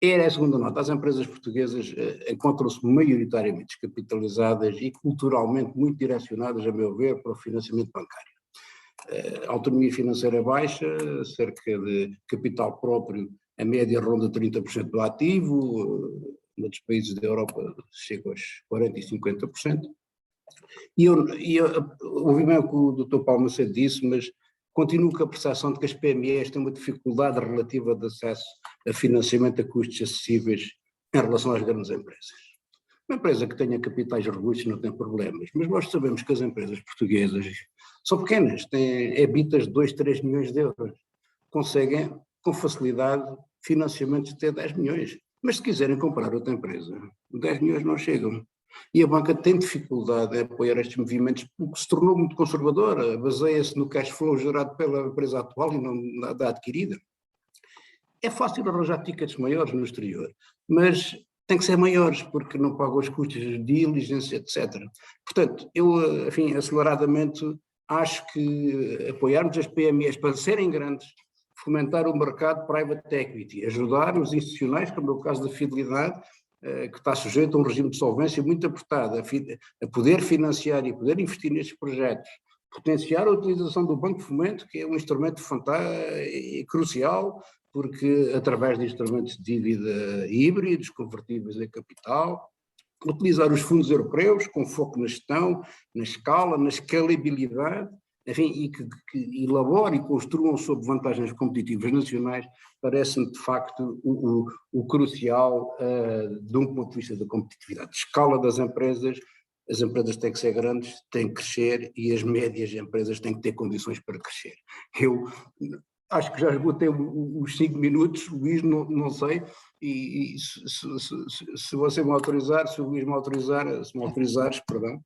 Era a segunda nota. As empresas portuguesas encontram-se maioritariamente descapitalizadas e culturalmente muito direcionadas, a meu ver, para o financiamento bancário. A autonomia financeira baixa, cerca de capital próprio, a média ronda 30% do ativo, noutros países da Europa chega aos 40% e 50%. E eu ouvi bem o que o Dr. Paulo Macedo disse, mas continuo com a percepção de que as PMEs têm uma dificuldade relativa de acesso a financiamento a custos acessíveis em relação às grandes empresas. Uma empresa que tenha capitais robustos não tem problemas, mas nós sabemos que as empresas portuguesas são pequenas, têm EBITDAs de 2, 3 milhões de euros, conseguem com facilidade financiamentos de até 10 milhões, mas se quiserem comprar outra empresa, 10 milhões não chegam. E a banca tem dificuldade em apoiar estes movimentos, porque se tornou muito conservadora, baseia-se no cash flow gerado pela empresa atual e não da adquirida. É fácil arranjar tickets maiores no exterior, mas tem que ser maiores, porque não pagam os custos de diligência, etc. Portanto, eu, enfim, aceleradamente, acho que apoiarmos as PMEs para serem grandes, fomentar o mercado private equity, ajudar os institucionais, como é o caso da Fidelidade, que está sujeito a um regime de solvência muito apertado, a poder financiar e poder investir nestes projetos, potenciar a utilização do Banco de Fomento, que é um instrumento crucial, porque através de instrumentos de dívida híbridos, convertíveis em capital, utilizar os fundos europeus com foco na gestão, na escala, na escalabilidade, enfim, e que elaborem e construam sob vantagens competitivas nacionais, parece-me de facto o crucial de um ponto de vista da competitividade. Escala das empresas, as empresas têm que ser grandes, têm que crescer, e as médias empresas têm que ter condições para crescer. Eu acho que já esgotei os 5 minutos, Luís, não sei, e se você me autorizar, se o Luís me autorizar, se me autorizares, perdão,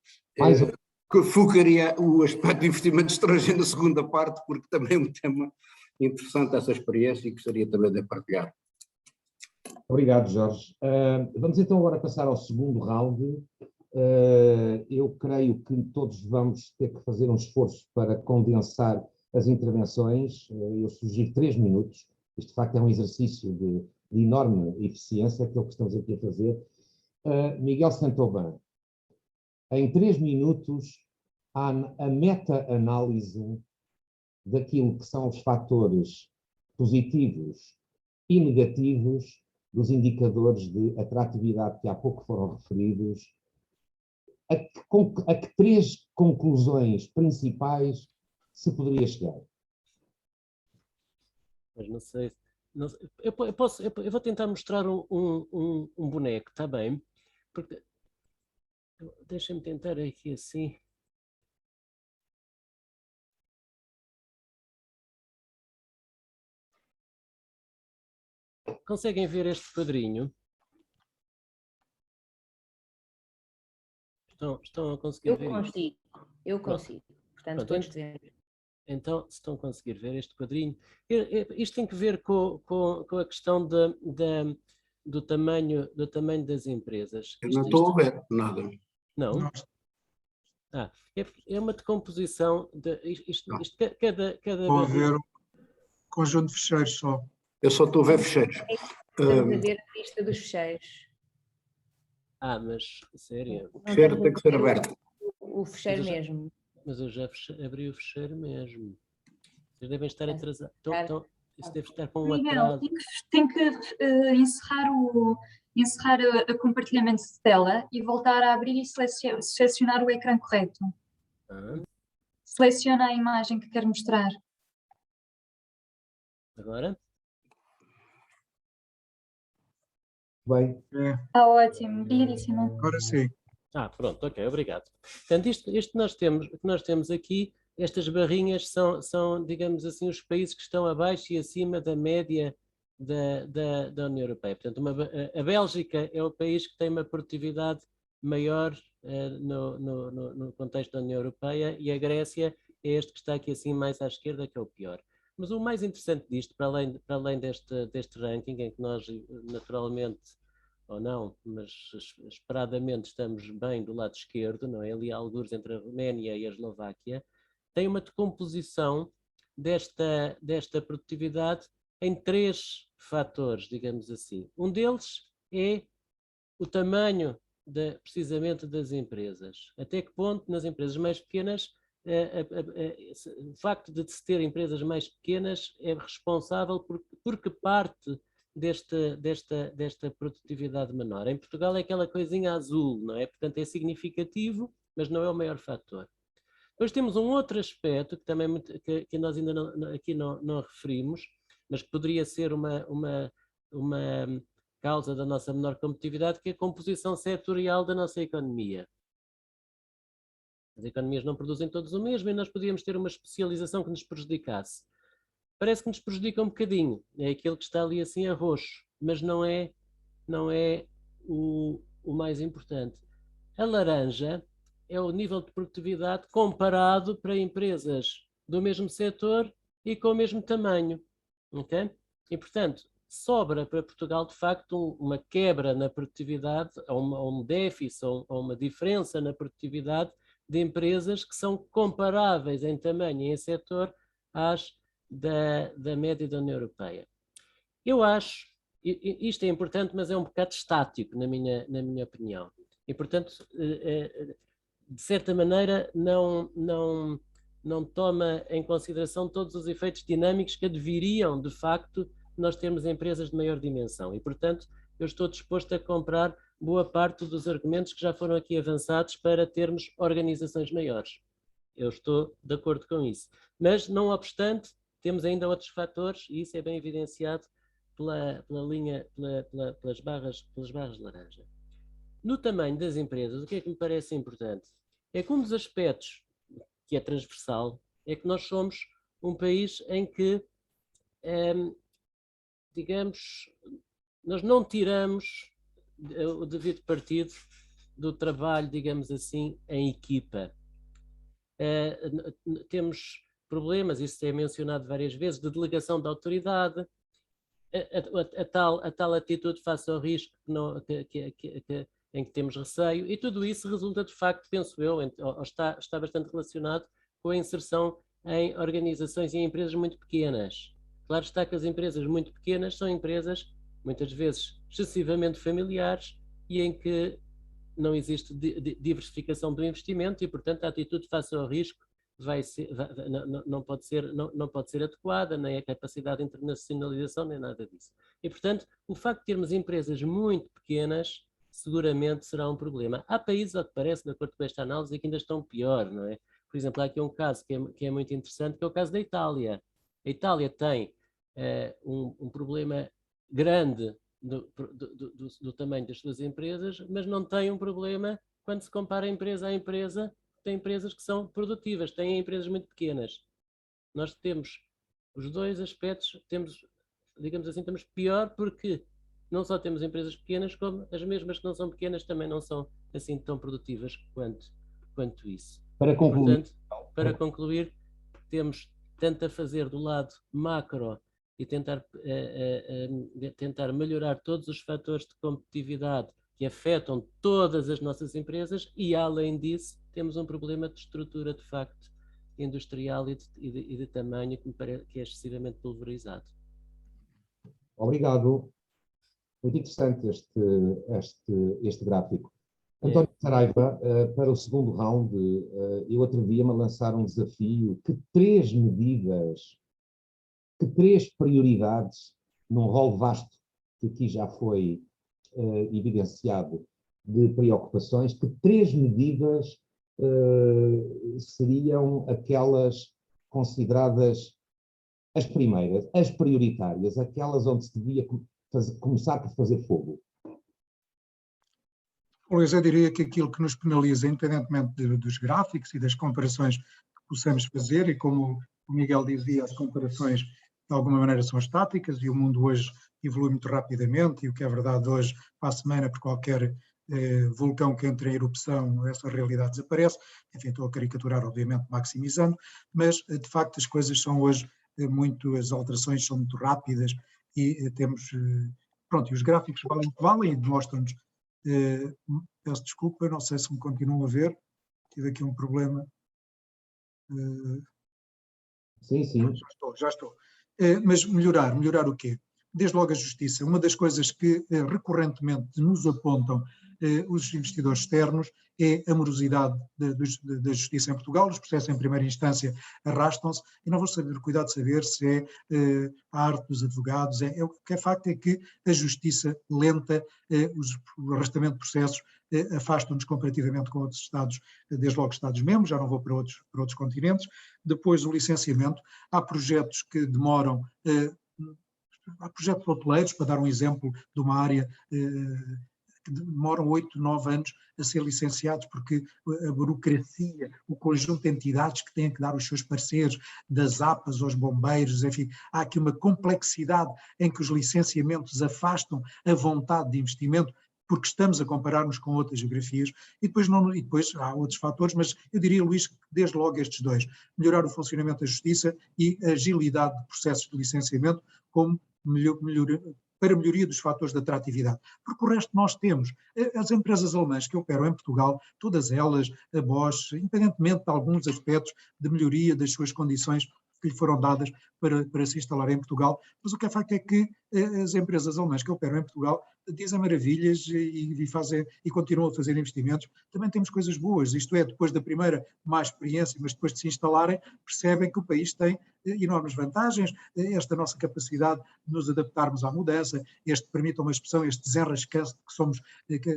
que focaria o aspecto de investimento estrangeiro na segunda parte, porque também é um tema interessante essa experiência e gostaria também de partilhar. Obrigado, Jorge. Vamos então agora passar ao segundo round. Eu creio que todos vamos ter que fazer um esforço para condensar as intervenções. Eu sugiro 3 minutos. Isto, de facto, é um exercício de enorme eficiência, aquilo que estamos aqui a fazer. Miguel Santoban, em 3 minutos, há a meta-análise daquilo que são os fatores positivos e negativos dos indicadores de atratividade que há pouco foram referidos. A que 3 conclusões principais se poderia chegar? Mas não sei. Eu vou tentar mostrar um boneco, está bem? Porque deixa-me tentar aqui assim. Conseguem ver este quadrinho? Estão a conseguir ver isto? Eu consigo. Portanto, todos devemos. Então, se estão a conseguir ver este quadrinho, isto tem que ver com a questão do tamanho das empresas. Eu não estou a ver nada. Não? É uma decomposição cada Estou a ver um conjunto de fecheiros só. Eu só estou a ver fecheiros. Estamos a ver a lista dos fecheiros. Mas sério? O fecheiro tem que ser aberto. O fecheiro mesmo. Mas eu já abri o fecheiro mesmo. Vocês devem estar atrasados. Isso deve estar com um atraso. Miguel, tem que encerrar o compartilhamento de tela e voltar a abrir e selecionar o ecrã correto. Seleciona a imagem que quer mostrar. Agora? Bem. Está ótimo, obrigadíssima. Agora sim. Pronto, ok, obrigado. Portanto, isto que nós temos aqui, estas barrinhas são, digamos assim, os países que estão abaixo e acima da média da União Europeia. Portanto, a Bélgica é o país que tem uma produtividade maior no contexto da União Europeia, e a Grécia é este que está aqui assim mais à esquerda, que é o pior. Mas o mais interessante disto, para além deste ranking, em que nós naturalmente, ou não, mas esperadamente estamos bem do lado esquerdo, não é? Ali há algures entre a Roménia e a Eslováquia, tem uma decomposição desta produtividade em 3 fatores, digamos assim. Um deles é o tamanho precisamente das empresas. Até que ponto nas empresas mais pequenas o facto de se ter empresas mais pequenas é responsável porque parte desta produtividade menor. Em Portugal é aquela coisinha azul, não é? Portanto, é significativo, mas não é o maior fator. Depois temos um outro aspecto que também que nós ainda aqui não referimos, mas que poderia ser uma causa da nossa menor competitividade, que é a composição setorial da nossa economia. As economias não produzem todos o mesmo e nós podíamos ter uma especialização que nos prejudicasse. Parece que nos prejudica um bocadinho, é aquele que está ali assim a roxo, mas não é o mais importante. A laranja é o nível de produtividade comparado para empresas do mesmo setor e com o mesmo tamanho. Okay? E, portanto, sobra para Portugal, de facto, uma quebra na produtividade, ou um déficit, ou uma diferença na produtividade de empresas que são comparáveis em tamanho e em setor às da média da União Europeia. Eu acho, isto é importante, mas é um bocado estático, na minha opinião. E, portanto, de certa maneira, não toma em consideração todos os efeitos dinâmicos que adviriam, de facto, nós termos empresas de maior dimensão. E, portanto, eu estou disposto a comprar boa parte dos argumentos que já foram aqui avançados para termos organizações maiores. Eu estou de acordo com isso. Mas, não obstante, temos ainda outros fatores, e isso é bem evidenciado pelas barras laranja. No tamanho das empresas, o que é que me parece importante? É que um dos aspectos que é transversal é que nós somos um país em que, digamos, nós não tiramos o devido partido do trabalho, digamos assim, em equipa. Temos problemas, isso é mencionado várias vezes, de delegação de autoridade, a tal atitude face ao risco em que temos receio, e tudo isso resulta, de facto, penso eu, está bastante relacionado com a inserção em organizações e em empresas muito pequenas. Claro está que as empresas muito pequenas são empresas, muitas vezes, excessivamente familiares e em que não existe diversificação do investimento e, portanto, a atitude face ao risco não pode ser adequada, nem a capacidade de internacionalização, nem nada disso. E, portanto, o facto de termos empresas muito pequenas seguramente será um problema. Há países, ao que parece, de acordo com esta análise, que ainda estão pior, não é? Por exemplo, há aqui um caso que é muito interessante, que é o caso da Itália. A Itália tem um problema grande do tamanho das suas empresas, mas não tem um problema quando se compara empresa a empresa. Tem empresas que são produtivas, têm empresas muito pequenas. Nós temos os dois aspectos, digamos assim, estamos pior porque não só temos empresas pequenas, como as mesmas que não são pequenas também não são assim tão produtivas quanto isso. Portanto, para concluir, temos tanto a fazer do lado macro e tentar melhorar todos os fatores de competitividade que afetam todas as nossas empresas e, além disso, temos um problema de estrutura, de facto, industrial e de tamanho que me parece que é excessivamente pulverizado. Obrigado. Muito interessante este gráfico. António Saraiva, para o segundo round, eu atrevi-me a lançar um desafio: que 3 medidas, que 3 prioridades, num rol vasto que aqui já foi evidenciado de preocupações, que 3 medidas seriam aquelas consideradas as primeiras, as prioritárias, aquelas onde se devia começar por fazer fogo? Pois eu diria que aquilo que nos penaliza, independentemente dos gráficos e das comparações que possamos fazer, e como o Miguel dizia, as comparações de alguma maneira são estáticas e o mundo hoje evolui muito rapidamente, e o que é verdade hoje, para a semana, por qualquer vulcão que entre em erupção, essa realidade desaparece. Enfim, estou a caricaturar, obviamente, maximizando, mas de facto as coisas são hoje as alterações são muito rápidas e temos, pronto, e os gráficos valem o que valem e demonstram-nos. Peço desculpa, não sei se me continuam a ver, tive aqui um problema. Sim, sim. Já estou. Mas melhorar o quê? Desde logo a justiça. Uma das coisas que recorrentemente nos apontam os investidores externos é a morosidade da justiça em Portugal. Os processos em primeira instância arrastam-se e não vou saber, cuidado de saber se é a arte dos advogados. O que é facto é que a justiça lenta, o arrastamento de processos afastam-nos comparativamente com outros Estados, desde logo Estados-membros, já não vou para outros continentes. Depois o licenciamento. Há projetos que demoram... Há projetos hoteleiros, para dar um exemplo de uma área que demoram 8, 9 anos a ser licenciados, porque a burocracia, o conjunto de entidades que têm que dar os seus pareceres, das APAs aos bombeiros, enfim, há aqui uma complexidade em que os licenciamentos afastam a vontade de investimento, porque estamos a comparar-nos com outras geografias, e depois há outros fatores, mas eu diria, Luís, que desde logo estes dois, melhorar o funcionamento da justiça e a agilidade de processos de licenciamento como para melhoria dos fatores de atratividade. Porque o resto nós temos. As empresas alemãs que operam em Portugal, todas elas, a Bosch, independentemente de alguns aspectos de melhoria das suas condições que lhe foram dadas para se instalar em Portugal, mas o que é facto é que as empresas alemãs que operam em Portugal dizem maravilhas e continuam a fazer investimentos. Também temos coisas boas, isto é, depois da primeira má experiência, mas depois de se instalarem, percebem que o país tem enormes vantagens, esta nossa capacidade de nos adaptarmos à mudança, permita uma expressão, este desenrascanço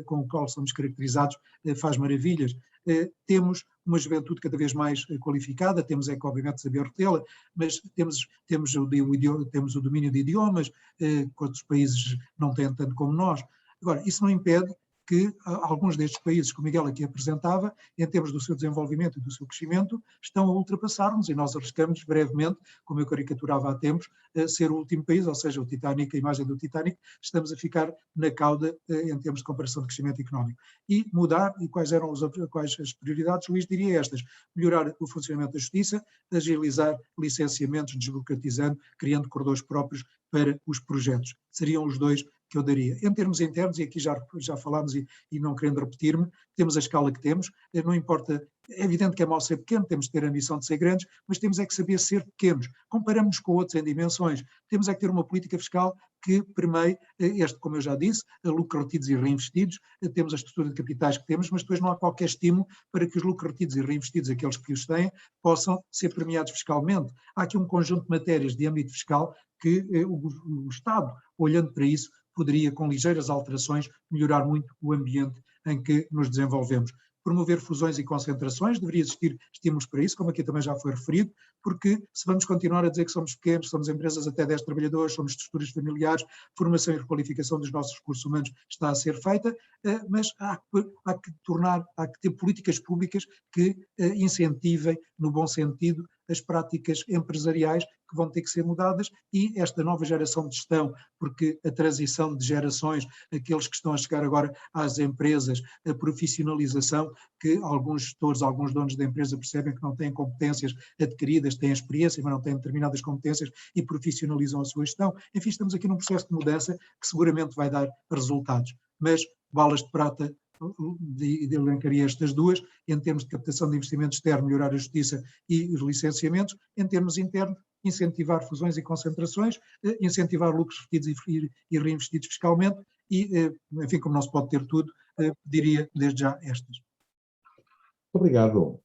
com o qual somos caracterizados, faz maravilhas. Temos uma juventude cada vez mais qualificada, temos que obviamente saber retê-la, mas temos o domínio de idiomas, que outros países não têm tanto como nós. Agora, isso não impede que alguns destes países que o Miguel aqui apresentava, em termos do seu desenvolvimento e do seu crescimento, estão a ultrapassar-nos e nós arriscamos brevemente, como eu caricaturava há tempos, ser o último país, ou seja, o Titanic, a imagem do Titanic, estamos a ficar na cauda em termos de comparação de crescimento económico. E mudar, e quais as prioridades, Luís, diria estas: melhorar o funcionamento da justiça, agilizar licenciamentos, desburocratizando, criando corredores próprios para os projetos. Seriam os dois que eu daria. Em termos internos, e aqui já falámos e não querendo repetir-me, temos a escala que temos, não importa, é evidente que é mau ser pequeno, temos de ter a ambição de ser grandes, mas temos é que saber ser pequenos. Comparamos-nos com outros em dimensões, temos é que ter uma política fiscal que permeie como eu já disse, lucros retidos e reinvestidos, temos a estrutura de capitais que temos, mas depois não há qualquer estímulo para que os lucros retidos e reinvestidos, aqueles que os têm, possam ser premiados fiscalmente. Há aqui um conjunto de matérias de âmbito fiscal que o Estado, olhando para isso, poderia, com ligeiras alterações, melhorar muito o ambiente em que nos desenvolvemos. Promover fusões e concentrações, deveria existir estímulos para isso, como aqui também já foi referido, porque se vamos continuar a dizer que somos pequenos, somos empresas até 10 trabalhadores, somos estruturas familiares, formação e requalificação dos nossos recursos humanos está a ser feita, mas há que ter políticas públicas que incentivem, no bom sentido, as práticas empresariais que vão ter que ser mudadas e esta nova geração de gestão, porque a transição de gerações, aqueles que estão a chegar agora às empresas, a profissionalização, que alguns gestores, alguns donos da empresa percebem que não têm competências adquiridas, têm experiência, mas não têm determinadas competências e profissionalizam a sua gestão. Enfim, estamos aqui num processo de mudança que seguramente vai dar resultados. Mas balas de prata, elencaria estas duas: em termos de captação de investimento externo, melhorar a justiça e os licenciamentos; em termos internos, incentivar fusões e concentrações, incentivar lucros retidos e reinvestidos fiscalmente e, enfim, como não se pode ter tudo, diria desde já estas. Obrigado.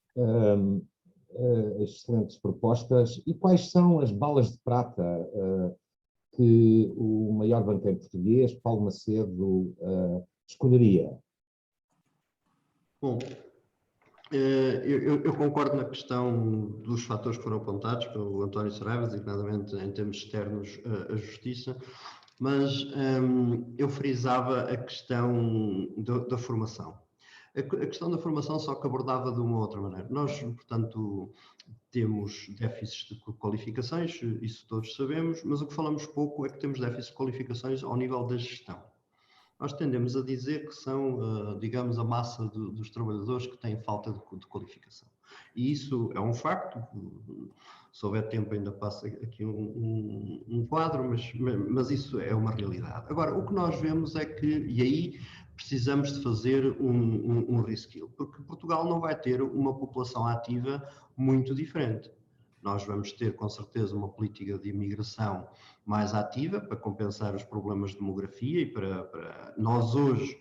Excelentes propostas. E quais são as balas de prata que o maior banqueiro português, Paulo Macedo, escolheria? Bom, eu concordo na questão dos fatores que foram apontados pelo António Saraiva, designadamente em termos externos a justiça, mas eu frisava a questão da formação. A questão da formação só que abordava de uma outra maneira. Nós, portanto, temos déficits de qualificações, isso todos sabemos, mas o que falamos pouco é que temos déficits de qualificações ao nível da gestão. Nós tendemos a dizer que são, digamos, a massa dos trabalhadores que têm falta de qualificação. E isso é um facto. Se houver tempo ainda passo aqui um quadro, mas isso é uma realidade. Agora, o que nós vemos é que, e aí precisamos de fazer um reskill, porque Portugal não vai ter uma população ativa muito diferente. Nós vamos ter, com certeza, uma política de imigração mais ativa para compensar os problemas de demografia e para nós hoje,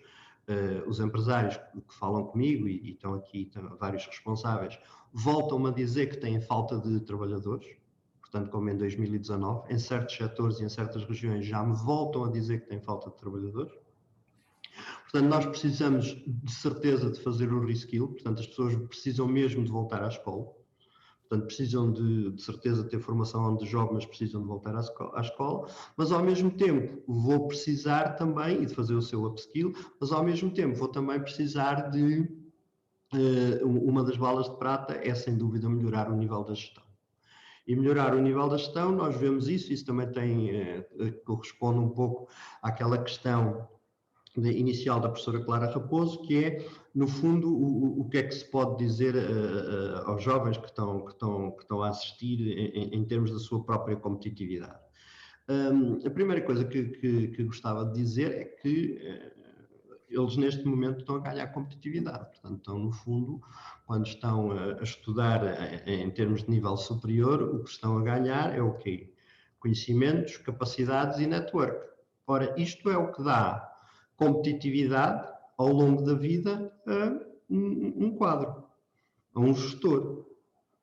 os empresários que falam comigo, e estão aqui vários responsáveis, voltam-me a dizer que têm falta de trabalhadores, portanto, como em 2019, em certos setores e em certas regiões já me voltam a dizer que têm falta de trabalhadores. Portanto, nós precisamos de certeza de fazer o reskill, portanto, as pessoas precisam mesmo de voltar à escola. Portanto, precisam de certeza ter formação de jovens, mas precisam de voltar à escola, mas ao mesmo tempo vou precisar também, e de fazer o seu upskill, mas ao mesmo tempo vou também precisar de, uma das balas de prata é sem dúvida melhorar o nível da gestão. E melhorar o nível da gestão, nós vemos isso também corresponde um pouco àquela questão inicial da professora Clara Raposo, que é, no fundo, o que é que se pode dizer aos jovens que estão a assistir em termos da sua própria competitividade. A primeira coisa que gostava de dizer é que eles neste momento estão a ganhar competitividade, portanto estão no fundo, quando estão a estudar em termos de nível superior, o que estão a ganhar é o quê? Conhecimentos, capacidades e network. Ora, isto é o que dá competitividade ao longo da vida a um quadro, a um gestor.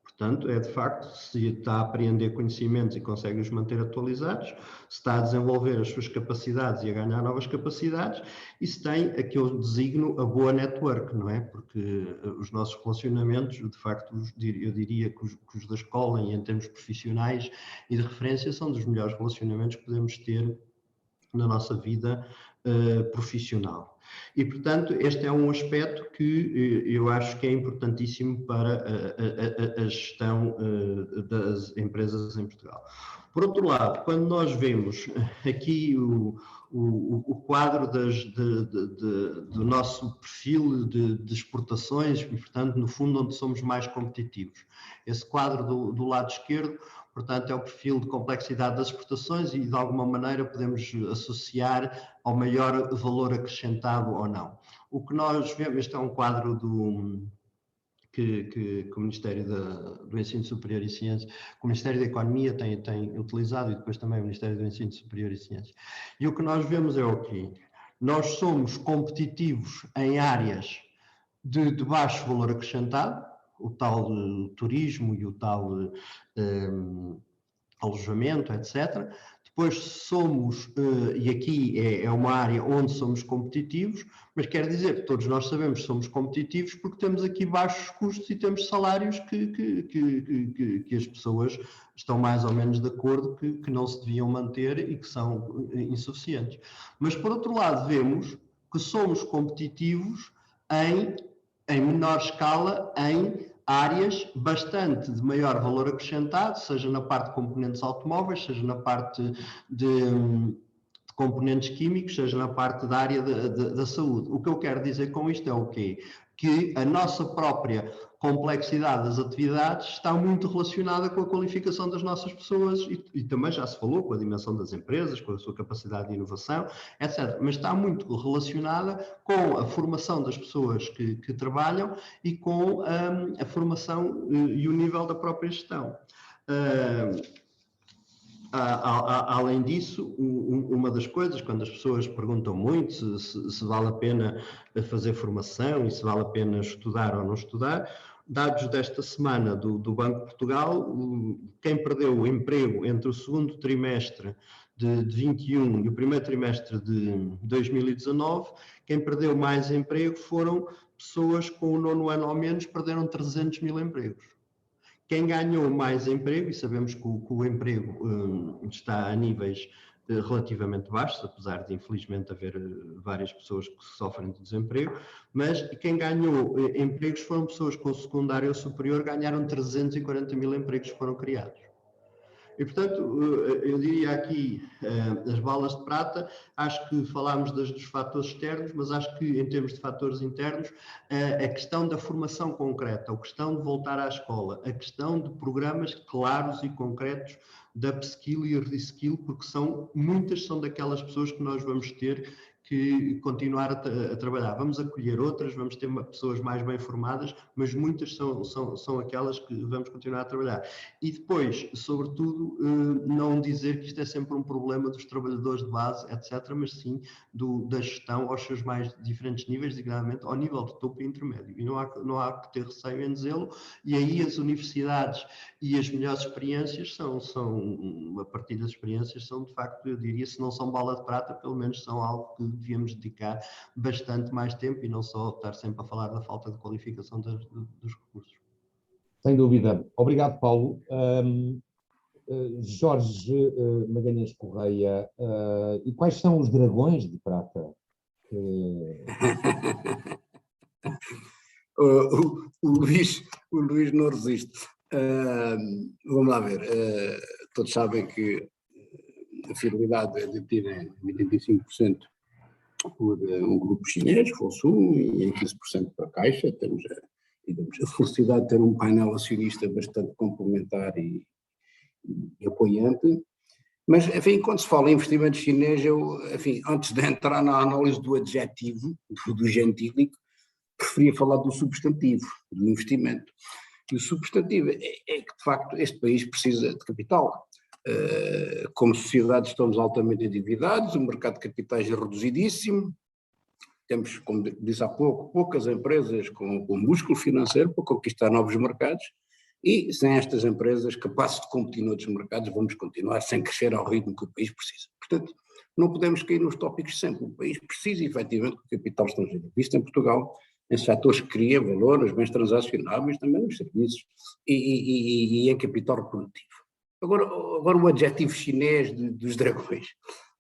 Portanto, é de facto, se está a apreender conhecimentos e consegue os manter atualizados, se está a desenvolver as suas capacidades e a ganhar novas capacidades, e se tem a que eu designo a boa network, não é? Porque os nossos relacionamentos, de facto, eu diria que os da escola, e em termos profissionais e de referência, são dos melhores relacionamentos que podemos ter na nossa vida profissional. E, portanto, este é um aspecto que eu acho que é importantíssimo para a gestão das empresas em Portugal. Por outro lado, quando nós vemos aqui o quadro do nosso perfil de exportações, e, portanto, no fundo, onde somos mais competitivos, esse quadro do lado esquerdo, portanto, é o perfil de complexidade das exportações e, de alguma maneira, podemos associar ao maior valor acrescentado ou não. O que nós vemos, este é um quadro que o Ministério do Ensino Superior e Ciências, que o Ministério da Economia tem utilizado, e depois também o Ministério do Ensino Superior e Ciências. E o que nós vemos é o quê? Nós somos competitivos em áreas de baixo valor acrescentado, o tal turismo e o tal alojamento, etc. Depois somos, e aqui é uma área onde somos competitivos, mas quer dizer que todos nós sabemos que somos competitivos porque temos aqui baixos custos e temos salários que as pessoas estão mais ou menos de acordo que não se deviam manter e que são insuficientes. Mas, por outro lado, vemos que somos competitivos em menor escala em áreas bastante de maior valor acrescentado, seja na parte de componentes automóveis, seja na parte de componentes químicos, seja na parte da área da saúde. O que eu quero dizer com isto é o quê? Que a nossa própria complexidade das atividades está muito relacionada com a qualificação das nossas pessoas e também já se falou com a dimensão das empresas, com a sua capacidade de inovação, etc. Mas está muito relacionada com a formação das pessoas que trabalham e com a formação e o nível da própria gestão. Além disso, uma das coisas, quando as pessoas perguntam muito se vale a pena fazer formação e se vale a pena estudar ou não estudar, dados desta semana do Banco de Portugal, quem perdeu o emprego entre o segundo trimestre de 21 e o primeiro trimestre de 2019, quem perdeu mais emprego foram pessoas com o 9º ano ou menos, perderam 300 mil empregos. Quem ganhou mais emprego, e sabemos que o emprego está a níveis relativamente baixos, apesar de infelizmente haver várias pessoas que sofrem de desemprego, mas quem ganhou empregos foram pessoas com secundário superior, ganharam 340 mil empregos que foram criados. E, portanto, eu diria aqui as balas de prata. Acho que falámos dos fatores externos, mas acho que em termos de fatores internos, a questão da formação concreta, a questão de voltar à escola, a questão de programas claros e concretos da upskill e reskill, porque muitas são daquelas pessoas que nós vamos ter que continuar a trabalhar. Vamos acolher outras, vamos ter pessoas mais bem formadas, mas muitas são aquelas que vamos continuar a trabalhar. E depois, sobretudo, não dizer que isto é sempre um problema dos trabalhadores de base, etc., mas sim da gestão aos seus mais diferentes níveis, designadamente ao nível de topo e intermédio. E não há que ter receio em dizê-lo, e aí as universidades e as melhores experiências a partir das experiências são, de facto, eu diria, se não são bala de prata, pelo menos são algo que devíamos dedicar bastante mais tempo e não só estar sempre a falar da falta de qualificação dos recursos. Sem dúvida. Obrigado, Paulo. Jorge Magalhães Correia, e quais são os dragões de prata? O Luís não resiste. Vamos lá ver. Todos sabem que a fidelidade é detida em 85% por um grupo chinês, Fosun, e em 15% para a Caixa. Temos a felicidade de ter um painel acionista bastante complementar e apoiante. Mas, enfim, quando se fala em investimento chinês, antes de entrar na análise do adjetivo, do gentílico, preferia falar do substantivo, do investimento. E o substantivo é que, de facto, este país precisa de capital. Como sociedade estamos altamente endividados, o mercado de capitais é reduzidíssimo, temos, como disse há pouco, poucas empresas com músculo financeiro para conquistar novos mercados, e sem estas empresas capazes de competir noutros mercados vamos continuar sem crescer ao ritmo que o país precisa. Portanto, não podemos cair nos tópicos sempre. O país precisa efetivamente de capital estrangeiro, visto em Portugal, em setores que criam valor, nos bens transacionáveis, também nos serviços e em capital reprodutivo. Agora o adjetivo chinês dos dragões.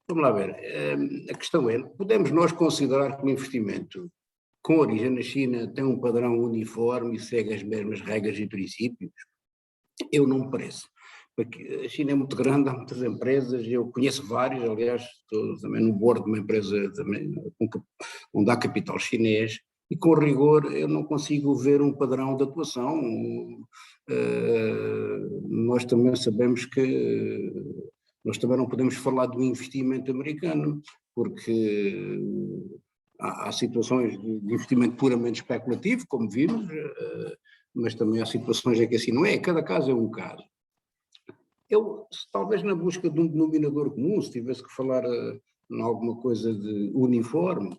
Vamos lá ver. A questão é, podemos nós considerar que o investimento com origem na China tem um padrão uniforme e segue as mesmas regras e princípios? Eu não me parece. Porque a China é muito grande, há muitas empresas, eu conheço várias, aliás, estou também no board de uma empresa também, onde há capital chinês, e com rigor eu não consigo ver um padrão de atuação. Nós também sabemos que nós também não podemos falar do investimento americano, porque há situações de investimento puramente especulativo, como vimos, mas também há situações em que assim não é, cada caso é um caso. Eu, talvez na busca de um denominador comum, se tivesse que falar em alguma coisa de uniforme,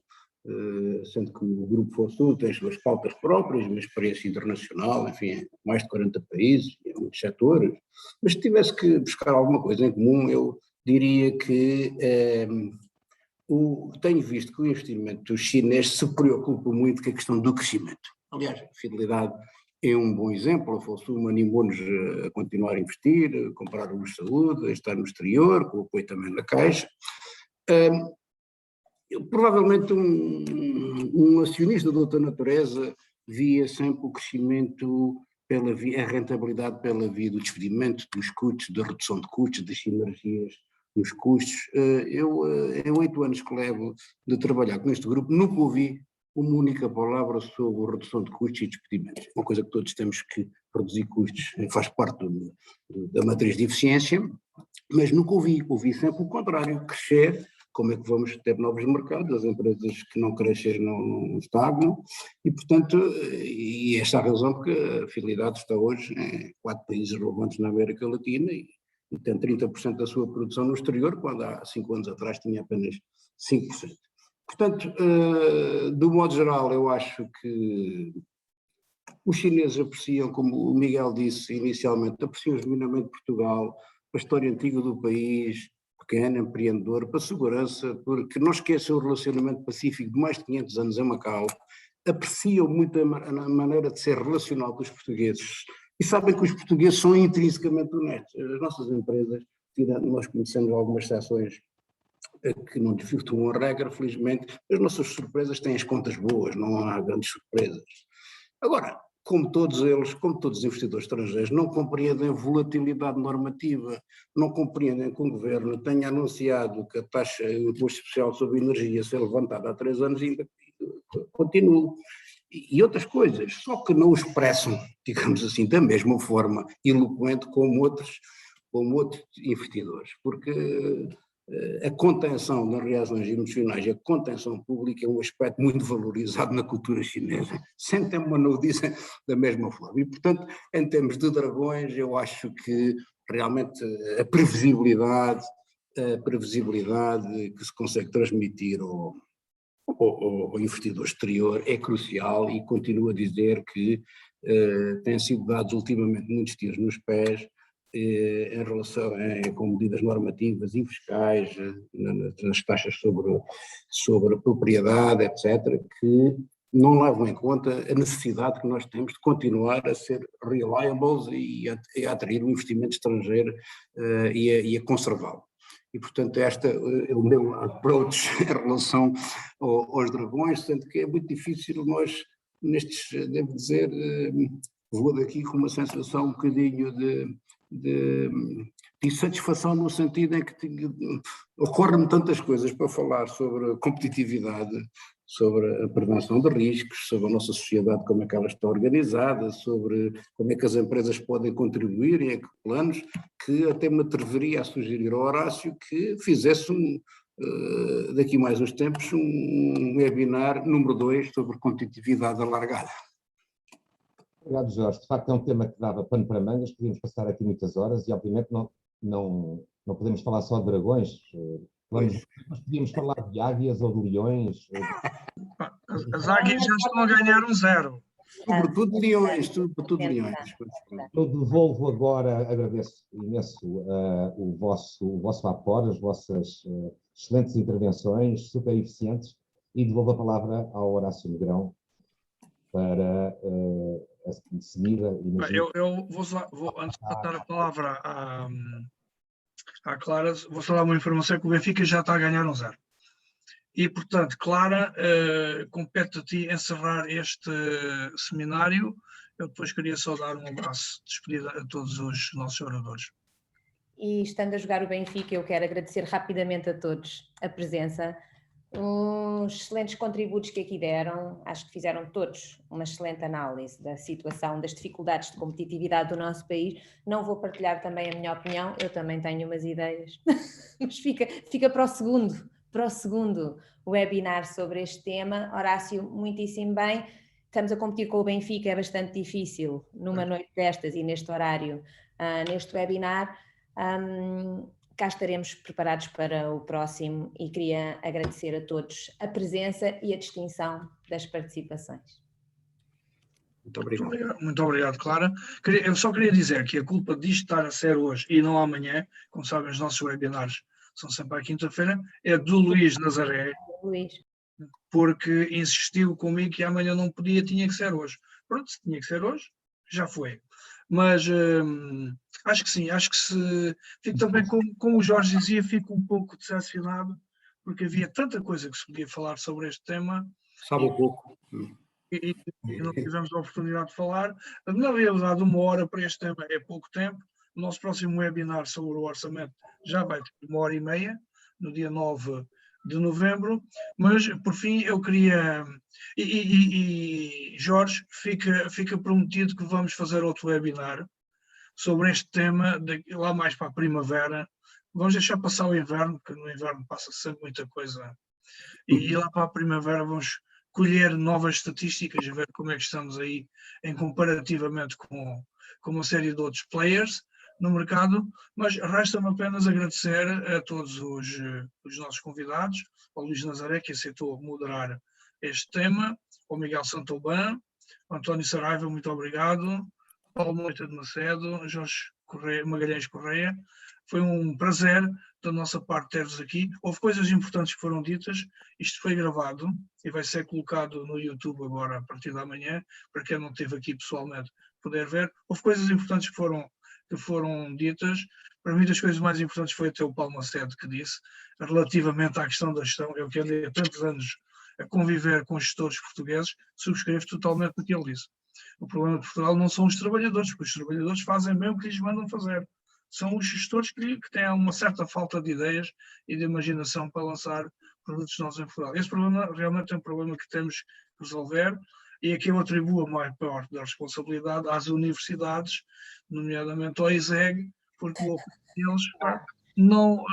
sendo que o Grupo Fosun tem as suas pautas próprias, uma experiência internacional, enfim, mais de 40 países, em muitos setores, mas se tivesse que buscar alguma coisa em comum, eu diria que tenho visto que o investimento chinês se preocupa muito com a questão do crescimento. Aliás, a fidelidade é um bom exemplo, a Fosun animou-nos a continuar a investir, a comprar-nos saúde, a estar no exterior, com o apoio também da Caixa. Provavelmente um acionista de outra natureza via sempre o crescimento, a rentabilidade pela via do despedimento, dos custos, da redução de custos, das sinergias nos custos. Eu, em 8 anos que levo de trabalhar com este grupo, nunca ouvi uma única palavra sobre redução de custos e despedimentos. Uma coisa que todos temos que reduzir custos, faz parte da matriz de eficiência, mas nunca ouvi sempre o contrário, crescer. Como é que vamos ter novos mercados? As empresas que não crescem não estagnam e, portanto, e esta é a razão porque a fidelidade está hoje em 4 países relevantes na América Latina e tem 30% da sua produção no exterior, quando há 5 anos atrás tinha apenas 5%. Portanto, do modo geral, eu acho que os chineses apreciam, como o Miguel disse inicialmente, apreciam genuinamente Portugal, a história antiga do país, pequeno, empreendedor, para a segurança, porque não esqueçam o relacionamento pacífico de mais de 500 anos em Macau, apreciam muito a maneira de ser relacional com os portugueses e sabem que os portugueses são intrinsecamente honestos. As nossas empresas, nós conhecemos algumas seções que não desvirtuam a regra, felizmente. As nossas surpresas têm as contas boas, não há grandes surpresas. Agora, como todos eles, como todos os investidores estrangeiros, não compreendem a volatilidade normativa, não compreendem que o governo tenha anunciado que a taxa, o imposto especial sobre energia ia ser levantada há 3 anos e ainda continua. E outras coisas, só que não o expressam, digamos assim, da mesma forma eloquente como outros investidores, porque a contenção das reações emocionais e a contenção pública é um aspecto muito valorizado na cultura chinesa. Sentem-me não o dizem da mesma forma. E, portanto, em termos de dragões, eu acho que realmente a previsibilidade que se consegue transmitir ao investidor exterior é crucial, e continuo a dizer que têm sido dados ultimamente muitos tiros nos pés em relação com medidas normativas e fiscais, nas taxas sobre a propriedade, etc., que não levam em conta a necessidade que nós temos de continuar a ser reliables e a atrair o investimento estrangeiro e a conservá-lo. E, portanto, este é o meu approach em relação aos dragões, sendo que é muito difícil nós, devo dizer, vou daqui com uma sensação um bocadinho de insatisfação, no sentido em que ocorrem-me tantas coisas para falar sobre competitividade, sobre a prevenção de riscos, sobre a nossa sociedade, como é que ela está organizada, sobre como é que as empresas podem contribuir e em que planos, que até me atreveria a sugerir ao Horácio que fizesse daqui a mais uns tempos um webinar número 2 sobre competitividade alargada. Obrigado, Jorge. De facto, é um tema que dava pano para mangas, podíamos passar aqui muitas horas e, obviamente, não podemos falar só de dragões. Nós podíamos falar de águias ou de leões. As águias já estão a ganhar 1-0. Sobretudo leões, Eu devolvo agora, agradeço imenso o vosso apoio, as vossas excelentes intervenções, super eficientes, e devolvo a palavra ao Horácio Negrão para a seguida. Eu vou antes de passar a palavra à Clara, vou só dar uma informação que o Benfica já está a ganhar 1-0. E, portanto, Clara, compete a ti encerrar este seminário. Eu depois queria só dar um abraço de despedida a todos os nossos oradores. E estando a jogar o Benfica, eu quero agradecer rapidamente a todos a presença, os excelentes contributos que aqui deram. Acho que fizeram todos uma excelente análise da situação, das dificuldades de competitividade do nosso país. Não vou partilhar também a minha opinião, eu também tenho umas ideias, mas fica para o segundo webinar sobre este tema. Horácio, muitíssimo bem. Estamos a competir com o Benfica, é bastante difícil numa noite destas e neste horário, neste webinar. Cá estaremos preparados para o próximo e queria agradecer a todos a presença e a distinção das participações. Muito obrigado. Muito obrigado, Clara. Eu só queria dizer que a culpa disto estar a ser hoje e não amanhã, como sabem, os nossos webinars são sempre à quinta-feira, é do Luís Nazaré, porque insistiu comigo que amanhã não podia, tinha que ser hoje. Pronto, se tinha que ser hoje, já foi. Mas acho que sim, acho que fico também, como o Jorge dizia, fico um pouco decepcionado, porque havia tanta coisa que se podia falar sobre este tema. Sabe um pouco. E não tivemos a oportunidade de falar. Na realidade, 1 hora para este tema é pouco tempo. O nosso próximo webinar sobre o orçamento já vai ter 1h30, no dia 9 de novembro, mas por fim eu queria, Jorge, fica prometido que vamos fazer outro webinar sobre este tema lá mais para a primavera. Vamos deixar passar o inverno, porque no inverno passa sempre muita coisa, e lá para a primavera vamos colher novas estatísticas e ver como é que estamos aí em comparativamente com uma série de outros players no mercado, mas resta-me apenas agradecer a todos os nossos convidados, ao Luís Nazaré, que aceitou moderar este tema, ao Miguel Santoban, ao António Saraiva, muito obrigado, Paulo Moita de Macedo, Jorge Magalhães Correia. Foi um prazer da nossa parte ter-vos aqui. Houve coisas importantes que foram ditas, isto foi gravado e vai ser colocado no YouTube agora a partir da manhã, para quem não esteve aqui pessoalmente poder ver. Houve coisas importantes que foram ditas, Para mim, das coisas mais importantes foi até o Paulo Macedo que disse, relativamente à questão da gestão. Eu que andei há tantos anos a conviver com gestores portugueses, subscrevo totalmente o que ele disse. O problema de Portugal não são os trabalhadores, porque os trabalhadores fazem bem o que lhes mandam fazer. São os gestores que têm uma certa falta de ideias e de imaginação para lançar produtos novos em Portugal. Esse problema realmente é um problema que temos que resolver, e aqui eu atribuo a maior parte da responsabilidade às universidades, nomeadamente ao ISEG, porque eles não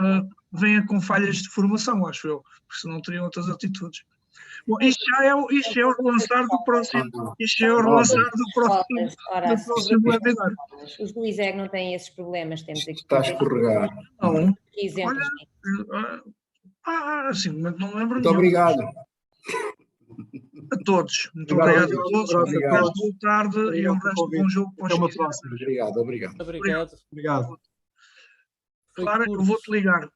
vêm com falhas de formação, acho eu, porque senão teriam outras atitudes. Bom, isto é o relançar do próximo. Isto é o relançar do próximo webinar. Os do ISEG não têm esses problemas, temos aqui. Está a escorregar. Não. Exemplos. Olha, assim, não lembro. Muito obrigado. A todos. Muito obrigado a todos. Obrigado. Boa tarde e um resto de bom jogo. Até uma próxima. Obrigado. Obrigado. Obrigado. Clara, eu vou-te ligar.